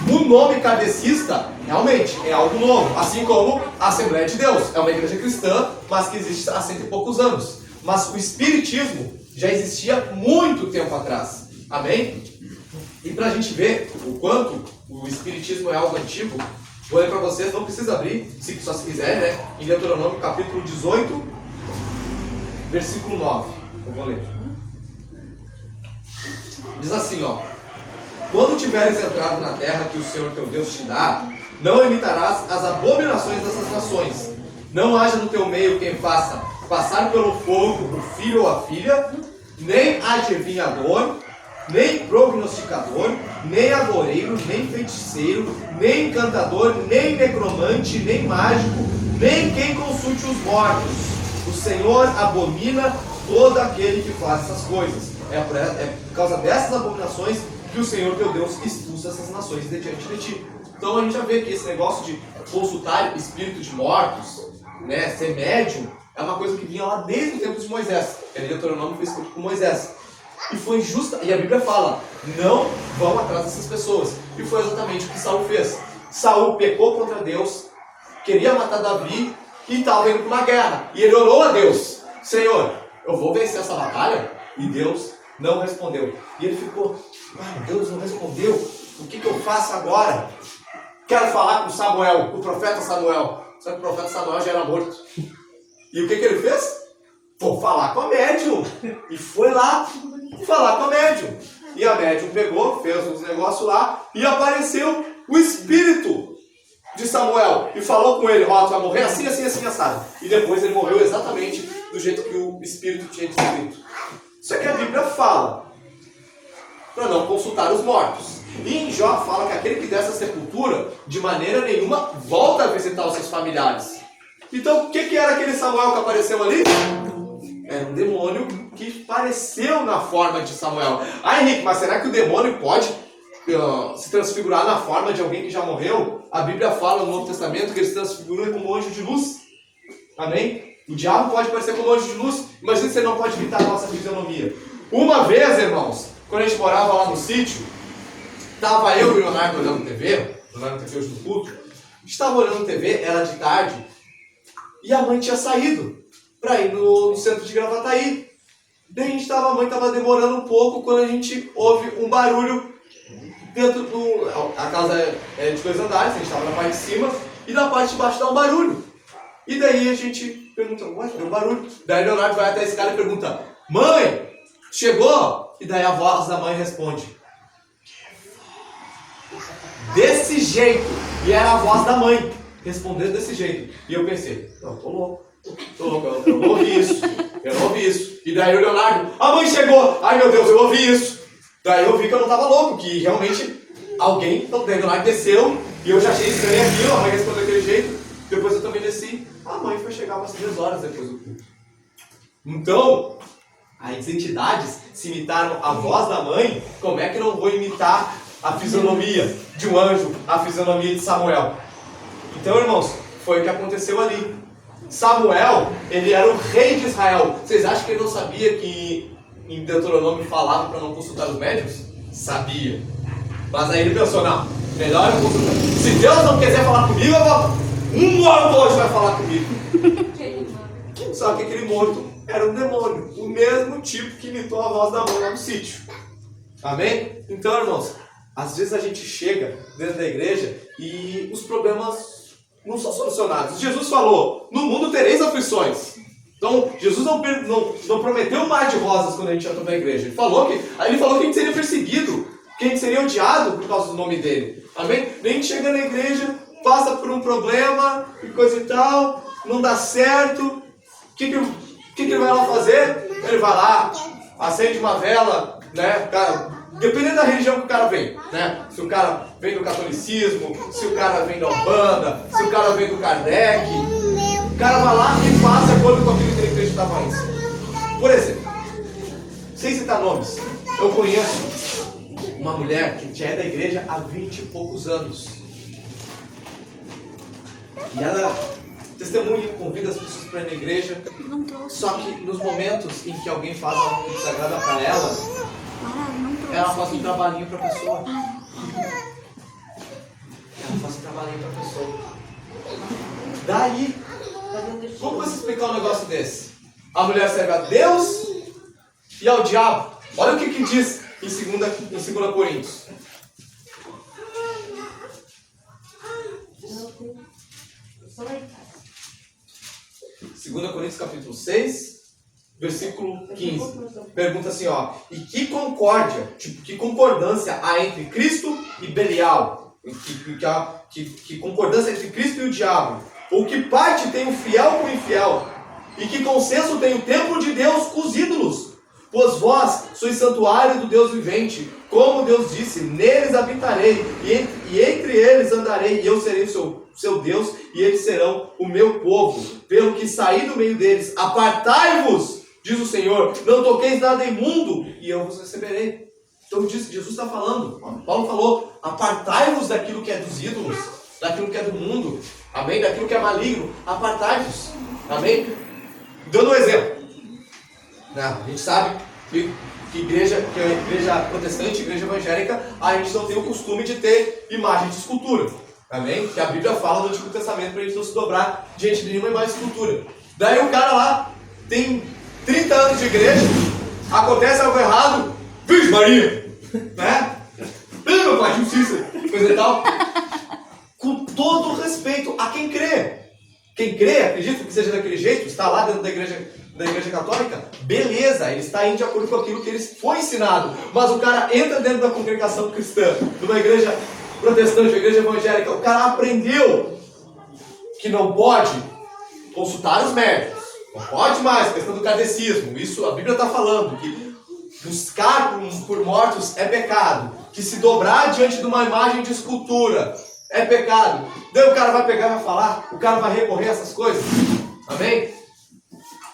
O nome kardecista, realmente, é algo novo. Assim como a Assembleia de Deus. É uma igreja cristã, mas que existe há 100 e poucos anos. Mas o espiritismo já existia muito tempo atrás. Amém? E para a gente ver o quanto o Espiritismo é algo antigo, vou ler para vocês, não precisa abrir, só se quiser, né? Em Deuteronômio capítulo 18, versículo 9. Eu vou ler. Diz assim, ó. Quando tiveres entrado na terra que o Senhor teu Deus te dá, não imitarás as abominações dessas nações. Não haja no teu meio quem faça passar pelo fogo o filho ou a filha, nem adivinhador, nem prognosticador, nem agoreiro, nem feiticeiro, nem encantador, nem necromante, nem mágico, nem quem consulte os mortos. O Senhor abomina todo aquele que faz essas coisas. É por causa dessas abominações que o Senhor teu Deus expulsa essas nações de diante de ti. Então a gente já vê que esse negócio de consultar espíritos de mortos, né, ser médium, é uma coisa que vinha lá desde o tempo de Moisés. Ele Deuteronômio foi escrito com Moisés. E foi justa, e a Bíblia fala, não vão atrás dessas pessoas. E foi exatamente o que Saul fez. Saul pecou contra Deus, queria matar Davi e estava indo para uma guerra. E ele orou a Deus, Senhor, eu vou vencer essa batalha? E Deus não respondeu. E ele ficou, Deus não respondeu, o que eu faço agora? Quero falar com Samuel, o profeta Samuel. Só que o profeta Samuel já era morto. E o que ele fez? Vou falar com a médium. E foi lá falar com a médium. E a médium pegou, fez uns negócios lá, e apareceu o espírito de Samuel. E falou com ele, tu vai morrer assim, assim, assim, assado. E depois ele morreu exatamente do jeito que o espírito tinha descrito. Só que a Bíblia fala para não consultar os mortos. E em Jó fala que aquele que desce à sepultura, de maneira nenhuma, volta a visitar os seus familiares. Então, o que era aquele Samuel que apareceu ali? Era um demônio que apareceu na forma de Samuel. Henrique, mas será que o demônio pode se transfigurar na forma de alguém que já morreu? A Bíblia fala no Novo Testamento que ele se transfigura como anjo de luz. Amém? O diabo pode parecer como anjo de luz. Imagina se ele não pode evitar a nossa fisionomia. Uma vez, irmãos, quando a gente morava lá no sítio, estava eu e o Leonardo olhando TV hoje no culto. A gente estava olhando TV, era de tarde, e a mãe tinha saído para ir no centro de Gravataí. Daí a mãe estava demorando um pouco quando a gente ouve um barulho dentro do... A casa é de 2 andares, a gente estava na parte de cima, e na parte de baixo dá um barulho. E daí a gente pergunta, ué, deu um barulho. Daí o Leonardo vai até esse cara e pergunta, mãe, chegou? E daí a voz da mãe responde, desse jeito. E era a voz da mãe respondendo desse jeito. E eu pensei, não, tô louco, eu não ouvi isso. E daí o Leonardo, a mãe chegou, ai meu Deus, eu ouvi isso. Daí eu vi que eu não tava louco, que realmente alguém, o Leonardo desceu, e eu já achei estranho aquilo, a mãe respondeu daquele jeito. Depois eu também desci, a mãe foi chegar umas 3 horas depois do culto. Então, as entidades se imitaram a voz da mãe, como é que eu não vou imitar a fisionomia de um anjo, a fisionomia de Samuel? Então, irmãos, foi o que aconteceu ali. Samuel, ele era o rei de Israel. Vocês acham que ele não sabia que em Deuteronômio falava para não consultar os médiuns? Sabia. Mas aí ele pensou, não, melhor eu consultar. Se Deus não quiser falar comigo, um morto hoje vai falar comigo. Só que aquele morto era um demônio, o mesmo tipo que imitou a voz da mãe lá no sítio. Amém? Então, irmãos, às vezes a gente chega dentro da igreja e os problemas não são solucionados. Jesus falou, no mundo tereis aflições. Então, Jesus não prometeu um mar de rosas quando a gente entrou na igreja. Ele falou que a gente seria perseguido, que a gente seria odiado por causa do nome dele. Amém? Nem a gente chega na igreja, passa por um problema e coisa e tal, não dá certo. O que ele vai lá fazer? Ele vai lá, acende uma vela, né? Cara, dependendo da religião que o cara vem, né? Se o cara vem do catolicismo, se o cara vem da Umbanda, se o cara vem do Kardec, o cara vai lá e faz de acordo com aquilo que ele acreditava antes. Por exemplo, sem citar nomes, eu conheço uma mulher que já é da igreja há 20 e poucos anos. E ela testemunha, convida as pessoas para ir na igreja. Só que nos momentos em que alguém faz algo que desagrada para ela, ela faz um trabalhinho para a pessoa. Daí, como você explicar um negócio desse? A mulher serve a Deus e ao diabo. Olha o que diz em 2 Coríntios. 2 Coríntios capítulo 6, versículo 15. Pergunta assim, ó. E que concórdia, que concordância há entre Cristo e Belial? Que concordância entre Cristo e o diabo? Ou que parte tem o fiel com o infiel? E que consenso tem o templo de Deus com os ídolos? Pois vós sois santuário do Deus vivente. Como Deus disse, neles habitarei, e entre eles andarei, e eu serei o seu Deus, e eles serão o meu povo. Pelo que saí do meio deles, apartai-vos, diz o Senhor, não toqueis nada imundo, e eu vos receberei. Então Jesus está falando, Paulo falou, apartai-vos daquilo que é dos ídolos, daquilo que é do mundo, amém? Daquilo que é maligno, apartai-vos, amém? Dando um exemplo, a gente sabe que a igreja protestante, igreja evangélica, a gente não tem o costume de ter imagem de escultura, amém? Que a Bíblia fala no Antigo Testamento para a gente não se dobrar diante de nenhuma imagem de escultura. Daí o cara lá tem 30 anos de igreja, acontece algo errado, Virgem Maria, né? Meu pai, justiça, coisa e tal. Com todo o respeito a quem crê. Quem crê, acredita que seja daquele jeito, está lá dentro da igreja católica, beleza, ele está indo de acordo com aquilo que ele foi ensinado. Mas o cara entra dentro da congregação cristã, numa igreja protestante, uma igreja evangélica, o cara aprendeu que não pode consultar os médicos, não pode mais, questão do catecismo, isso a Bíblia está falando, que buscar por mortos é pecado, que se dobrar diante de uma imagem de escultura é pecado. Daí o cara vai pegar e vai falar, o cara vai recorrer a essas coisas, amém?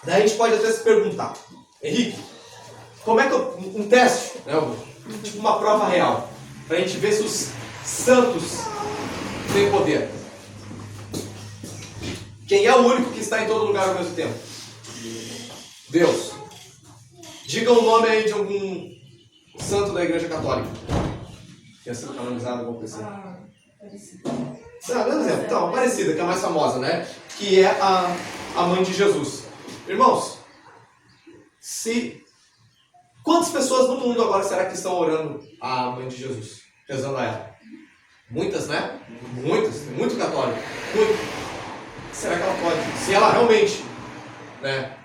Daí a gente pode até se perguntar, Henrique, como é que um teste, né, tipo uma prova real, para a gente ver se os santos têm poder. Quem é o único que está em todo lugar ao mesmo tempo? Deus. Diga o nome aí de algum santo da igreja católica. Que é sido canonizado, alguma coisa assim. Não, exemplo, então, Aparecida, que é a mais famosa, né? Que é a mãe de Jesus. Irmãos, quantas pessoas no mundo agora será que estão orando a mãe de Jesus? Rezando a ela? Muitas, né? Muitas, tem muito católico. Muito. Será que ela pode? Se ela realmente, né,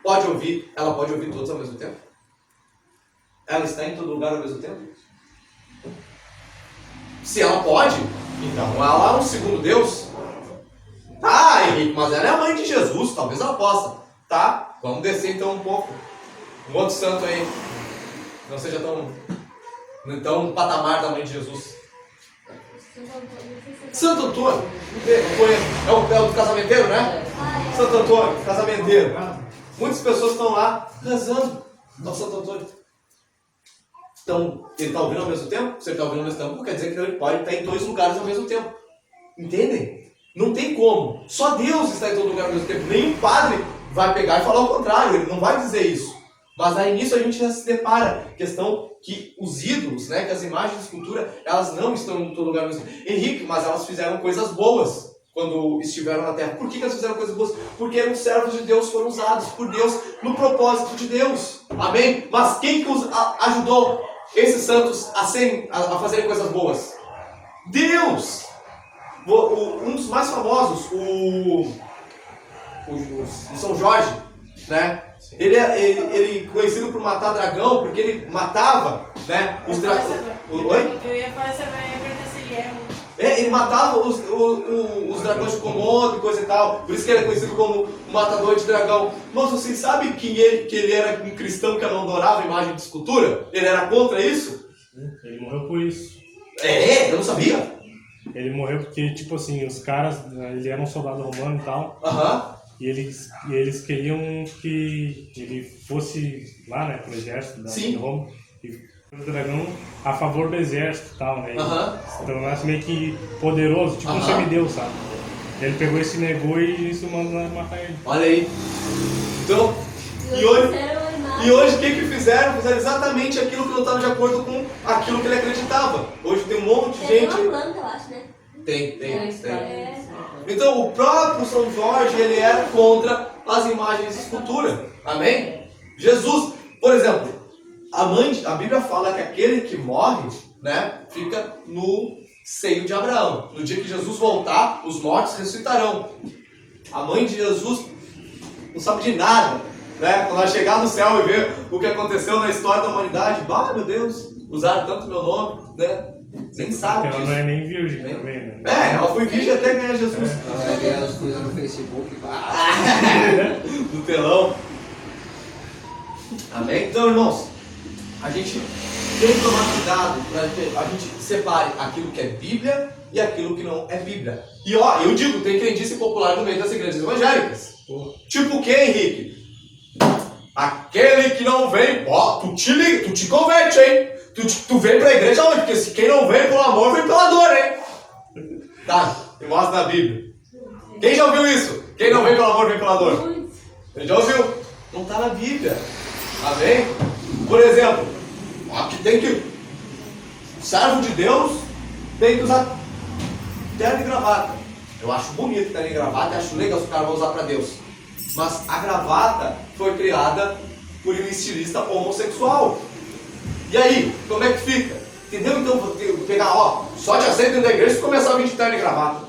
pode ouvir, ela pode ouvir todos ao mesmo tempo? Ela está em todo lugar ao mesmo tempo? Se ela pode, então ela é um segundo Deus. Tá, Henrique, mas ela é a mãe de Jesus, talvez ela possa. Tá, vamos descer então um pouco. Um outro santo aí, não seja tão no patamar da mãe de Jesus. Santo Antônio, é o casamenteiro, né? Santo Antônio, casamenteiro. Muitas pessoas estão lá rezando ao Santo Antônio. Então, ele está ouvindo ao mesmo tempo? Se ele está ouvindo ao mesmo tempo, quer dizer que ele pode estar em dois lugares ao mesmo tempo. Entendem? Não tem como. Só Deus está em todo lugar ao mesmo tempo. Nenhum padre vai pegar e falar o contrário. Ele não vai dizer isso. Mas aí nisso a gente já se depara. Questão que os ídolos, né, que as imagens de escultura, elas não estão em todo lugar ao mesmo tempo. Henrique, mas elas fizeram coisas boas quando estiveram na Terra. Por que elas fizeram coisas boas? Porque eram servos de Deus, foram usados por Deus no propósito de Deus. Amém? Mas quem que ajudou esses santos a fazerem coisas boas? Deus! Um dos mais famosos, o São Jorge, né? Ele conhecido por matar dragão, porque ele matava, né, os dragões. Oi? Eu ia falar essa pergunta. Ele matava os dragões de Komodo e coisa e tal. Por isso que ele é conhecido como o matador de dragão. Mas vocês sabem que ele era um cristão que não adorava imagem de escultura? Ele era contra isso? Ele morreu por isso. Eu não sabia. Ele morreu porque, tipo assim, os caras, ele era um soldado romano e tal. E eles queriam que ele fosse lá, né, pro exército de Roma. E o dragão a favor do exército e tal, né? Se tornasse meio que poderoso, tipo um semideus, sabe? Ele pegou e se negou e isso mandou matar ele. Olha aí. Então, e hoje o que fizeram? Fizeram exatamente aquilo que não estava de acordo com aquilo que ele acreditava. Hoje tem um monte de gente... Tem uma planta, eu acho, né? Tem. Então o próprio São Jorge, ele era contra as imagens de escultura. Amém? Jesus, Por exemplo, a Bíblia fala que aquele que morre, né, fica no seio de Abraão. No dia que Jesus voltar, os mortos ressuscitarão. A mãe de Jesus não sabe de nada, né? Quando ela chegar no céu e ver o que aconteceu na história da humanidade, meu Deus, usaram tanto meu nome, né? Nem sabe Ela disso. não é nem virgem também, né? Ela foi virgem até ganhar Jesus. Ela vai ver as coisas no Facebook. No telão. Amém? Então, irmãos, a gente tem que tomar cuidado para que a gente separe aquilo que é Bíblia e aquilo que não é Bíblia. E eu digo, tem crendice popular no meio das igrejas evangélicas. Tipo o que, Henrique? Aquele que não vem, tu te converte, hein? Tu vem pra igreja onde? Porque quem não vem pelo amor, vem pela dor, hein? Tá, eu mostro na Bíblia. Quem já ouviu isso? Quem não vem pelo amor, vem pela dor. Quem já ouviu? Não tá na Bíblia. Amém? Por exemplo, aqui tem que... servo de Deus tem que usar terno e gravata. Eu acho bonito terno e gravata, acho legal se o cara vai usar pra Deus. Mas a gravata foi criada por um estilista homossexual. E aí, como é que fica? Entendeu? Então, vou pegar, só te aceito dentro da igreja se começar a vir de terno e gravata.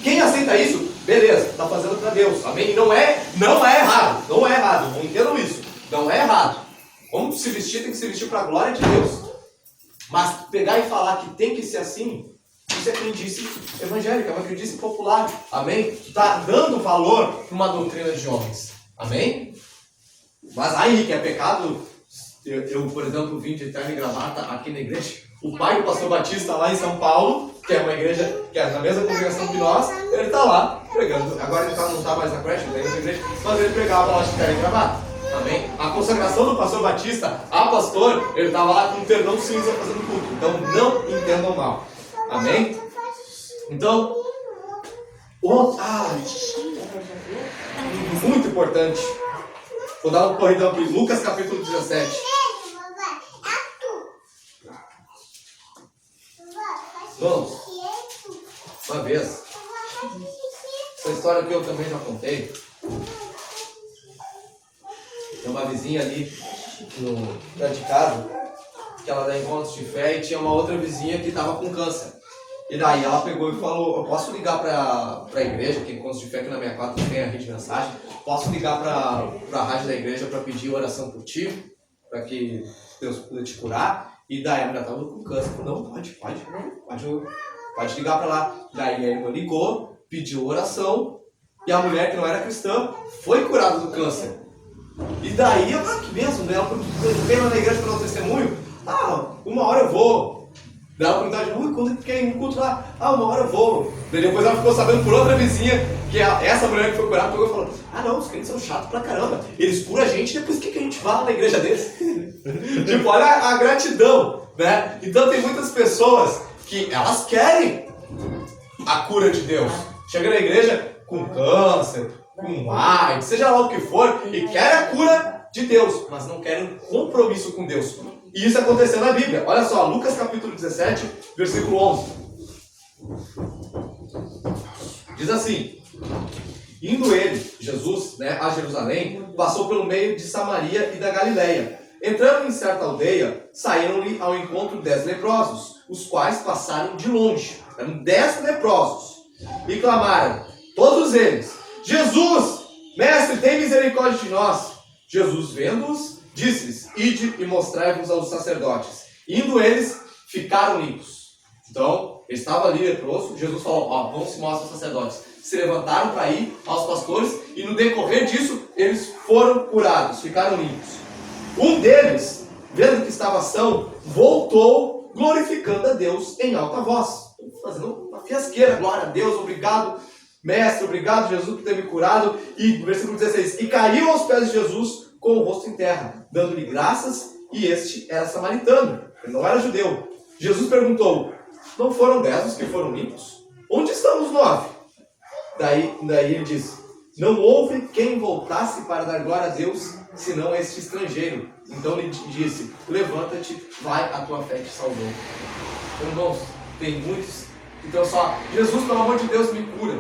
Quem aceita isso, beleza, está fazendo para Deus, amém? Não é errado, não entendam isso, não é errado. Como se vestir, tem que se vestir para a glória de Deus. Mas pegar e falar que tem que ser assim, isso é crendice evangélica, é uma crendice popular, amém? Está dando valor para uma doutrina de homens, amém? Mas aí, que é pecado, eu, por exemplo, vim de terno e gravata aqui na igreja. O pai do pastor Batista lá em São Paulo, que é uma igreja, que é na mesma congregação que nós, ele está lá pregando. Agora ele não está mais na creche, ele está na igreja, mas ele pregava lá de terno e gravata. Amém? A consagração do pastor Batista a pastor, ele estava lá com um ternão cinza fazendo culto. Então não entendam mal. Amém? Então, muito importante. Vou dar um corridão aqui. Lucas capítulo 17. Vamos. Uma vez. Essa história que eu também já contei. Tem uma vizinha ali no perto de casa, que ela dá encontros de fé, e tinha uma outra vizinha que estava com câncer. E daí ela pegou e falou, eu posso ligar para a igreja, que encontros de fé aqui na minha casa tem a rede de mensagem, posso ligar para a rádio da igreja para pedir oração por ti, para que Deus possa te curar? E daí a mulher estava com câncer. Não, pode ligar para lá. Daí a irmã ligou, pediu oração, e a mulher que não era cristã foi curada do câncer. E daí, que bênção, ela veio lá na igreja para dar um testemunho. Uma hora eu vou. Daí ela perguntou, quando quer ir no culto lá? Uma hora eu vou. Daí depois ela ficou sabendo por outra vizinha que essa mulher que foi curada pegou e falou, não, os crentes são chatos pra caramba. Eles curam a gente, depois o que a gente fala na igreja deles? Tipo, olha a gratidão, né? Então tem muitas pessoas que elas querem a cura de Deus. Chega na igreja com câncer, com AIDS, seja lá o que for, e querem a cura de Deus, mas não querem um compromisso com Deus. E isso aconteceu na Bíblia. Olha só, Lucas capítulo 17, versículo 11. Diz assim, indo ele, Jesus, a Jerusalém, passou pelo meio de Samaria e da Galileia. Entrando em certa aldeia, saíram-lhe ao encontro 10 leprosos, os quais passaram de longe. Eram 10 leprosos. E clamaram, todos eles, Jesus, mestre, tem misericórdia de nós. Jesus, vendo-os, disse-lhes, ide e mostrai-vos aos sacerdotes. Indo eles, ficaram limpos. Então, ele estava ali leproso, Jesus falou, vamos se mostrar aos sacerdotes. Se levantaram para ir aos pastores, e no decorrer disso, eles foram curados, ficaram limpos. Um deles, vendo que estava são, voltou, glorificando a Deus em alta voz. Fazendo uma fiasqueira, glória a Deus, obrigado, mestre, obrigado, Jesus, por ter me curado. E versículo 16, e caiu aos pés de Jesus com o rosto em terra, dando-lhe graças, e este era samaritano, ele não era judeu. Jesus perguntou, não foram 10 os que foram limpos? Onde estão os 9? Daí ele disse, não houve quem voltasse para dar glória a Deus, senão este estrangeiro. Então ele disse, levanta-te, vai, a tua fé te salvou. Então, irmãos, tem muitos. Então só, Jesus, pelo amor de Deus, me cura.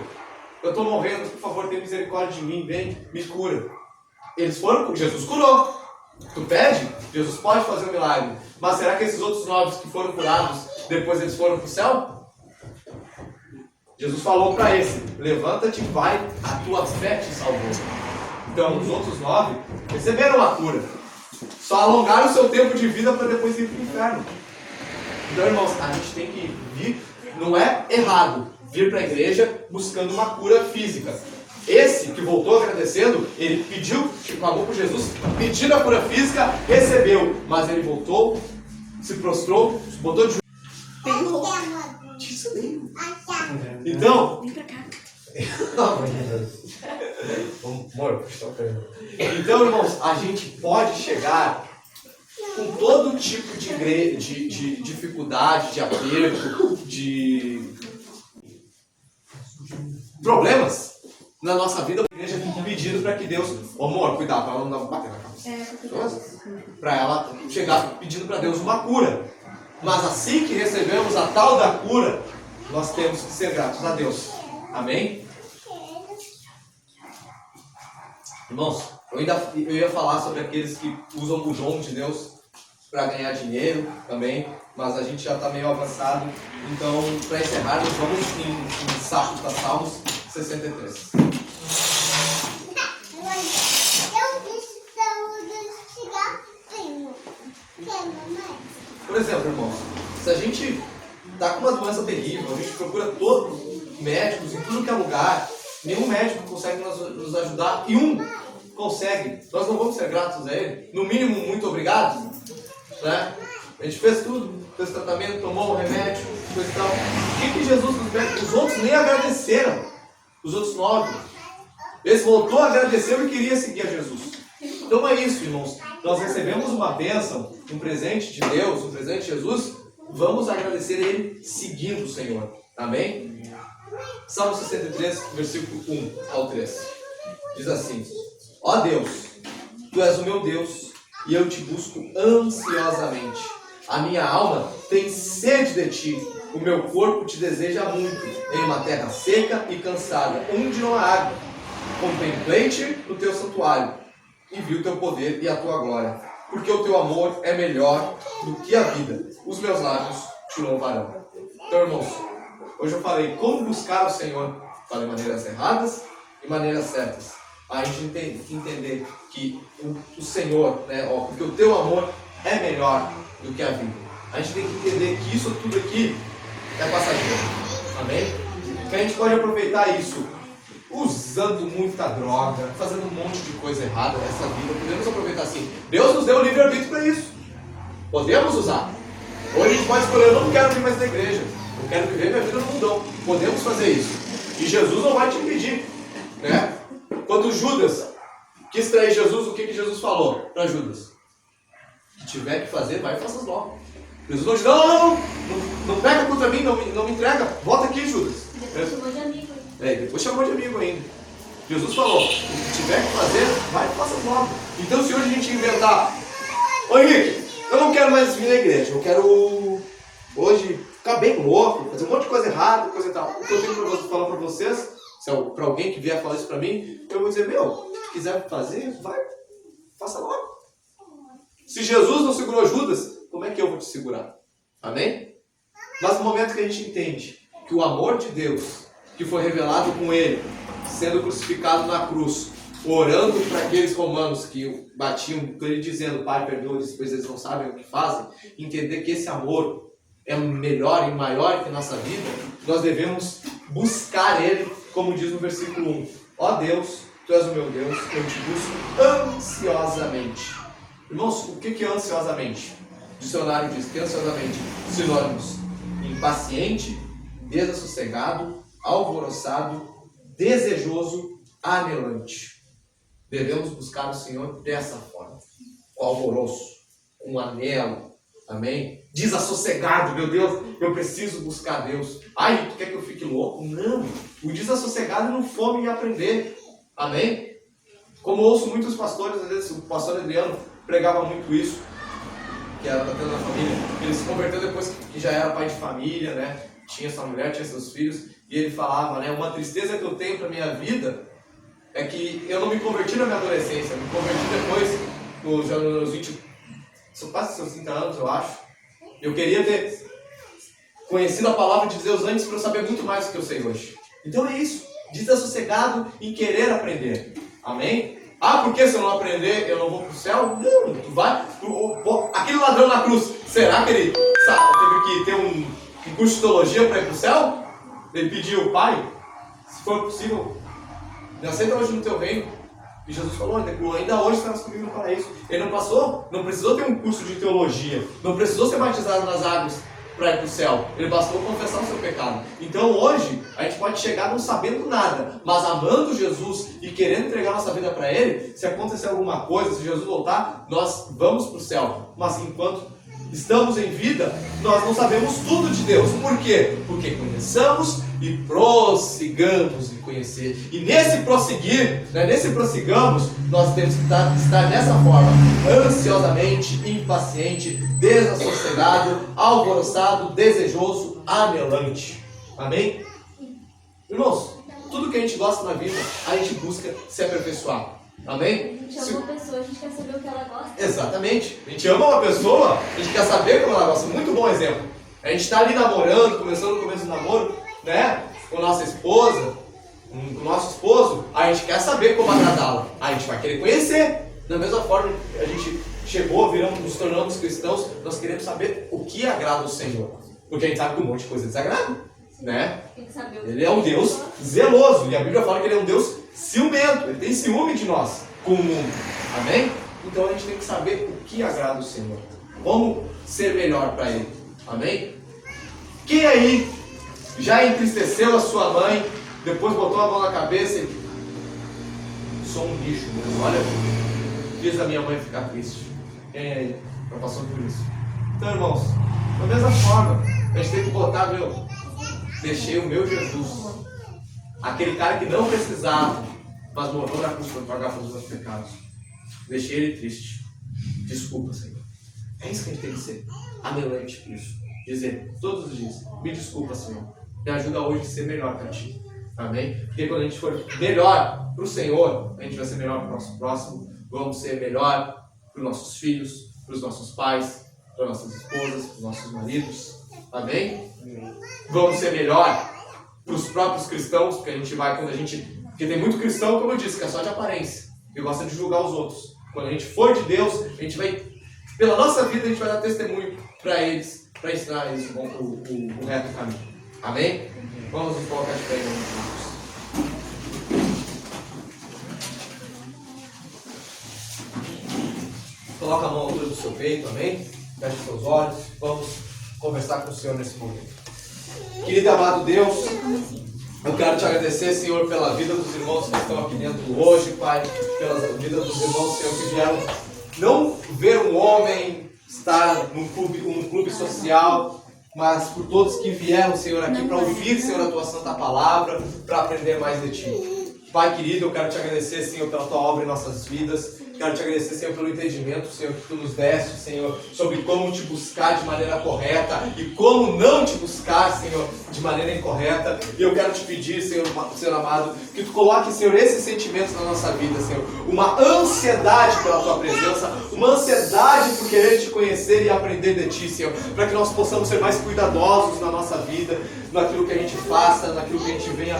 Eu estou morrendo, por favor, tenha misericórdia de mim, vem, me cura. Eles foram, Jesus curou. Tu pede, Jesus pode fazer um milagre. Mas será que esses outros 9 que foram curados, depois eles foram para o céu? Jesus falou para esse: levanta-te e vai, a tua fé te salvou. Então os outros 9 receberam a cura. Só alongaram o seu tempo de vida para depois ir para o inferno. Então, irmãos, a gente tem que vir, não é errado vir para a igreja buscando uma cura física. Esse que voltou agradecendo, ele pediu, clamou por Jesus, pedindo a cura física, recebeu. Mas ele voltou, se prostrou, botou de joelho. Então, Vem pra cá. Então, irmãos, a gente pode chegar com todo tipo de dificuldade, de aperto, de problemas na nossa vida, a igreja pedindo para que Deus, amor, cuidado, para ela não bater na cabeça. Para ela chegar pedindo para Deus uma cura. Mas assim que recebemos a tal da cura, nós temos que ser gratos a Deus. Amém? Irmãos, eu ia falar sobre aqueles que usam o dom de Deus para ganhar dinheiro também, mas a gente já está meio avançado. Então, para encerrar, nós vamos em Salmos 63. Por exemplo, irmãos, se a gente está com uma doença terrível, a gente procura todos médicos em tudo que é lugar, nenhum médico consegue nos ajudar e um consegue, nós não vamos ser gratos a ele? No mínimo, muito obrigado, né? A gente fez tudo, fez tratamento, tomou o remédio, coisa e tal. O que Jesus nos pede? Os outros nem agradeceram, os outros 9. Esse voltou, agradeceu e queria seguir a Jesus. Então é isso, irmãos. Nós recebemos uma bênção, um presente de Deus, um presente de Jesus. Vamos agradecer a Ele seguindo o Senhor. Amém? Salmo 63, versículo 1 ao 3. Diz assim: ó Deus, Tu és o meu Deus e eu te busco ansiosamente. A minha alma tem sede de Ti. O meu corpo te deseja muito em uma terra seca e cansada, onde não há água. Contemplei-te no Teu santuário e vi o Teu poder e a Tua glória. Porque o Teu amor é melhor do que a vida. Os meus lábios te louvarão. Então, irmãos, hoje eu falei como buscar o Senhor. Falei maneiras erradas e maneiras certas. A gente tem que entender que o Senhor, né, porque o Teu amor é melhor do que a vida. A gente tem que entender que isso tudo aqui é passageiro. Amém? Que a gente pode aproveitar isso usando muita droga, fazendo um monte de coisa errada nessa vida. Podemos aproveitar assim. Deus nos deu o livre-arbítrio para isso. Podemos usar. Ou a gente pode escolher: eu não quero vir mais na igreja, eu quero viver minha vida no mundão. Podemos fazer isso. E Jesus não vai te impedir, né? Quando Judas quis trair Jesus, o que Jesus falou para Judas? Que tiver que fazer, vai e faça logo. Jesus não diz: não pega contra mim, não me entrega. Volta aqui, Judas. Depois chamou de amigo. Depois chamou de amigo ainda. Jesus falou: o que tiver que fazer, vai e faça logo. Então, se hoje a gente inventar: ô Henrique, eu não quero mais vir na igreja, eu quero hoje ficar bem louco, fazer um monte de coisa errada, coisa e tal. O que eu tenho para falar para vocês, para alguém que vier falar isso para mim, eu vou dizer: meu, se quiser fazer, vai, faça logo. Se Jesus não segurou Judas, como é que eu vou te segurar? Amém? Mas no momento que a gente entende que o amor de Deus, que foi revelado com Ele, sendo crucificado na cruz, orando para aqueles romanos que batiam com Ele, dizendo: Pai, perdoa-lhes, pois eles não sabem o que fazem, entender que esse amor é melhor e maior que a nossa vida, nós devemos buscar Ele, como diz no versículo 1. Ó Deus, Tu és o meu Deus, eu te busco ansiosamente. Irmãos, o que é ansiosamente? O dicionário diz que ansiosamente, sinônimos: impaciente, desassossegado, alvoroçado, desejoso, anelante. Devemos buscar o Senhor dessa forma, com alvoroço, com anelo, amém? Desassossegado, meu Deus, eu preciso buscar Deus. Ai, tu quer que eu fique louco? Não, o desassossegado não fome em aprender, amém? Como ouço muitos pastores, às vezes o pastor Adriano pregava muito isso, que era tratando da família. Ele se converteu depois que já era pai de família, né? Tinha sua mulher, tinha seus filhos, e ele falava, né? Uma tristeza que eu tenho para minha vida é que eu não me converti na minha adolescência, eu me converti depois, já nos 20, quase seus 30 anos, eu acho. Eu queria ter conhecido a palavra de Deus antes para eu saber muito mais do que eu sei hoje. Então é isso, de estar sossegado em querer aprender. Amém? Ah, porque se eu não aprender, eu não vou para o céu? Não, tu vai. Aquele ladrão na cruz, será que ele teve que ter um curso de teologia para ir para o céu? Ele pediu, Pai, se for possível, me aceita hoje no teu reino. E Jesus falou, ainda hoje estamos comigo no paraíso. Ele não precisou ter um curso de teologia, não precisou ser batizado nas águas para ir para o céu. Ele bastou confessar o seu pecado. Então hoje, a gente pode chegar não sabendo nada, mas amando Jesus e querendo entregar nossa vida para Ele. Se acontecer alguma coisa, se Jesus voltar, nós vamos para o céu. Mas enquanto estamos em vida, nós não sabemos tudo de Deus. Por quê? Porque conheçamos e prossigamos em conhecer. E nesse prosseguir, nesse prossigamos, nós temos que estar dessa forma, ansiosamente, impaciente, desassossegado, alvoroçado, desejoso, anelante. Amém? Irmãos, tudo que a gente gosta na vida, a gente busca se aperfeiçoar. Amém? A gente ama uma pessoa, a gente quer saber o que ela gosta. Exatamente. A gente ama uma pessoa, a gente quer saber como ela gosta. Muito bom exemplo. A gente está ali namorando, começando o começo do namoro, né? Com nossa esposa, com o nosso esposo, a gente quer saber como agradá-la. A gente vai querer conhecer. Da mesma forma, a gente chegou, nos tornamos cristãos, nós queremos saber o que agrada o Senhor. Porque a gente sabe que um monte de coisa desagrada, né? Tem que saber o que Ele é um Deus zeloso. E a Bíblia fala que Ele é um Deus ciumento. Ele tem ciúme de nós, com o mundo. Amém? Então a gente tem que saber o que agrada o Senhor. Como ser melhor para Ele. Amém? Quem aí já entristeceu a sua mãe, depois botou a mão na cabeça e... Sou um lixo mesmo. Olha, fiz a minha mãe ficar triste. Quem aí já passou por isso? Então, irmãos, da mesma forma, a gente tem que botar, deixei o meu Jesus, aquele cara que não precisava, mas morreu na cruz para pagar pelos meus pecados. Deixei ele triste. Desculpa, Senhor. É isso que a gente tem que ser. Anelante por isso. Dizer todos os dias, me desculpa, Senhor. Me ajuda hoje a ser melhor para Ti. Amém? Porque quando a gente for melhor para o Senhor, a gente vai ser melhor para o nosso próximo. Vamos ser melhor para os nossos filhos, para os nossos pais, para as nossas esposas, para os nossos maridos. Amém? Vamos ser melhor para os próprios cristãos, porque a gente vai, porque tem muito cristão, como eu disse, que é só de aparência, que gosta de julgar os outros. Quando a gente for de Deus, a gente vai, pela nossa vida, a gente vai dar testemunho para eles, para ensinar eles o reto caminho. Amém? Vamos nos colocar de pé em nome de Jesus. Coloca a mão à altura do seu peito, amém? Feche seus olhos, vamos conversar com o Senhor nesse momento. Querido e amado Deus, eu quero te agradecer, Senhor, pela vida dos irmãos que estão aqui dentro hoje, Pai, pela vida dos irmãos, Senhor, que vieram não ver um homem estar num clube social, mas por todos que vieram, Senhor, aqui para ouvir, Senhor, a tua santa palavra, para aprender mais de Ti. Pai querido, eu quero te agradecer, Senhor, pela tua obra em nossas vidas. Quero te agradecer, Senhor, pelo entendimento, Senhor, que Tu nos deste, Senhor, sobre como te buscar de maneira correta e como não te buscar, Senhor, de maneira incorreta. E eu quero te pedir, Senhor amado, que Tu coloque, Senhor, esses sentimentos na nossa vida, Senhor. Uma ansiedade pela Tua presença, uma ansiedade por querer te conhecer e aprender de Ti, Senhor, para que nós possamos ser mais cuidadosos na nossa vida, naquilo que a gente faça, naquilo que a gente venha,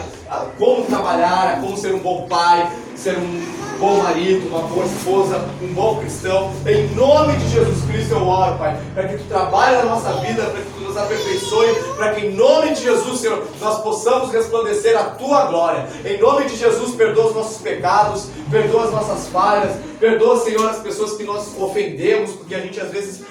como trabalhar, como ser um bom pai, ser um bom marido, uma boa esposa, um bom cristão. Em nome de Jesus Cristo eu oro, Pai, para que Tu trabalhe na nossa vida, para que Tu nos aperfeiçoe, para que em nome de Jesus, Senhor, nós possamos resplandecer a Tua glória. Em nome de Jesus, perdoa os nossos pecados, perdoa as nossas falhas, perdoa, Senhor, as pessoas que nós ofendemos, porque a gente às vezes,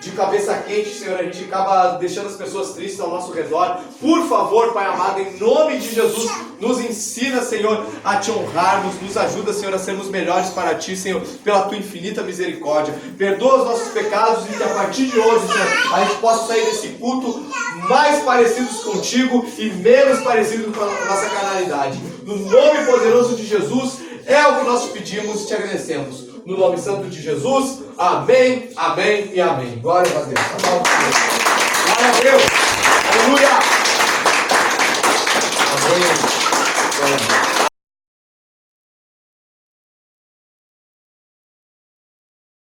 de cabeça quente, Senhor, a gente acaba deixando as pessoas tristes ao nosso redor. Por favor, Pai amado, em nome de Jesus, nos ensina, Senhor, a Te honrarmos, nos ajuda, Senhor, a sermos melhores para Ti, Senhor, pela Tua infinita misericórdia. Perdoa os nossos pecados e que a partir de hoje, Senhor, a gente possa sair desse culto mais parecidos contigo e menos parecidos com a nossa carnalidade. No nome poderoso de Jesus, é o que nós te pedimos e te agradecemos. No nome santo de Jesus, amém, amém e amém. Glória a Deus. Glória a Deus. Aleluia. Amém. Glória a Deus.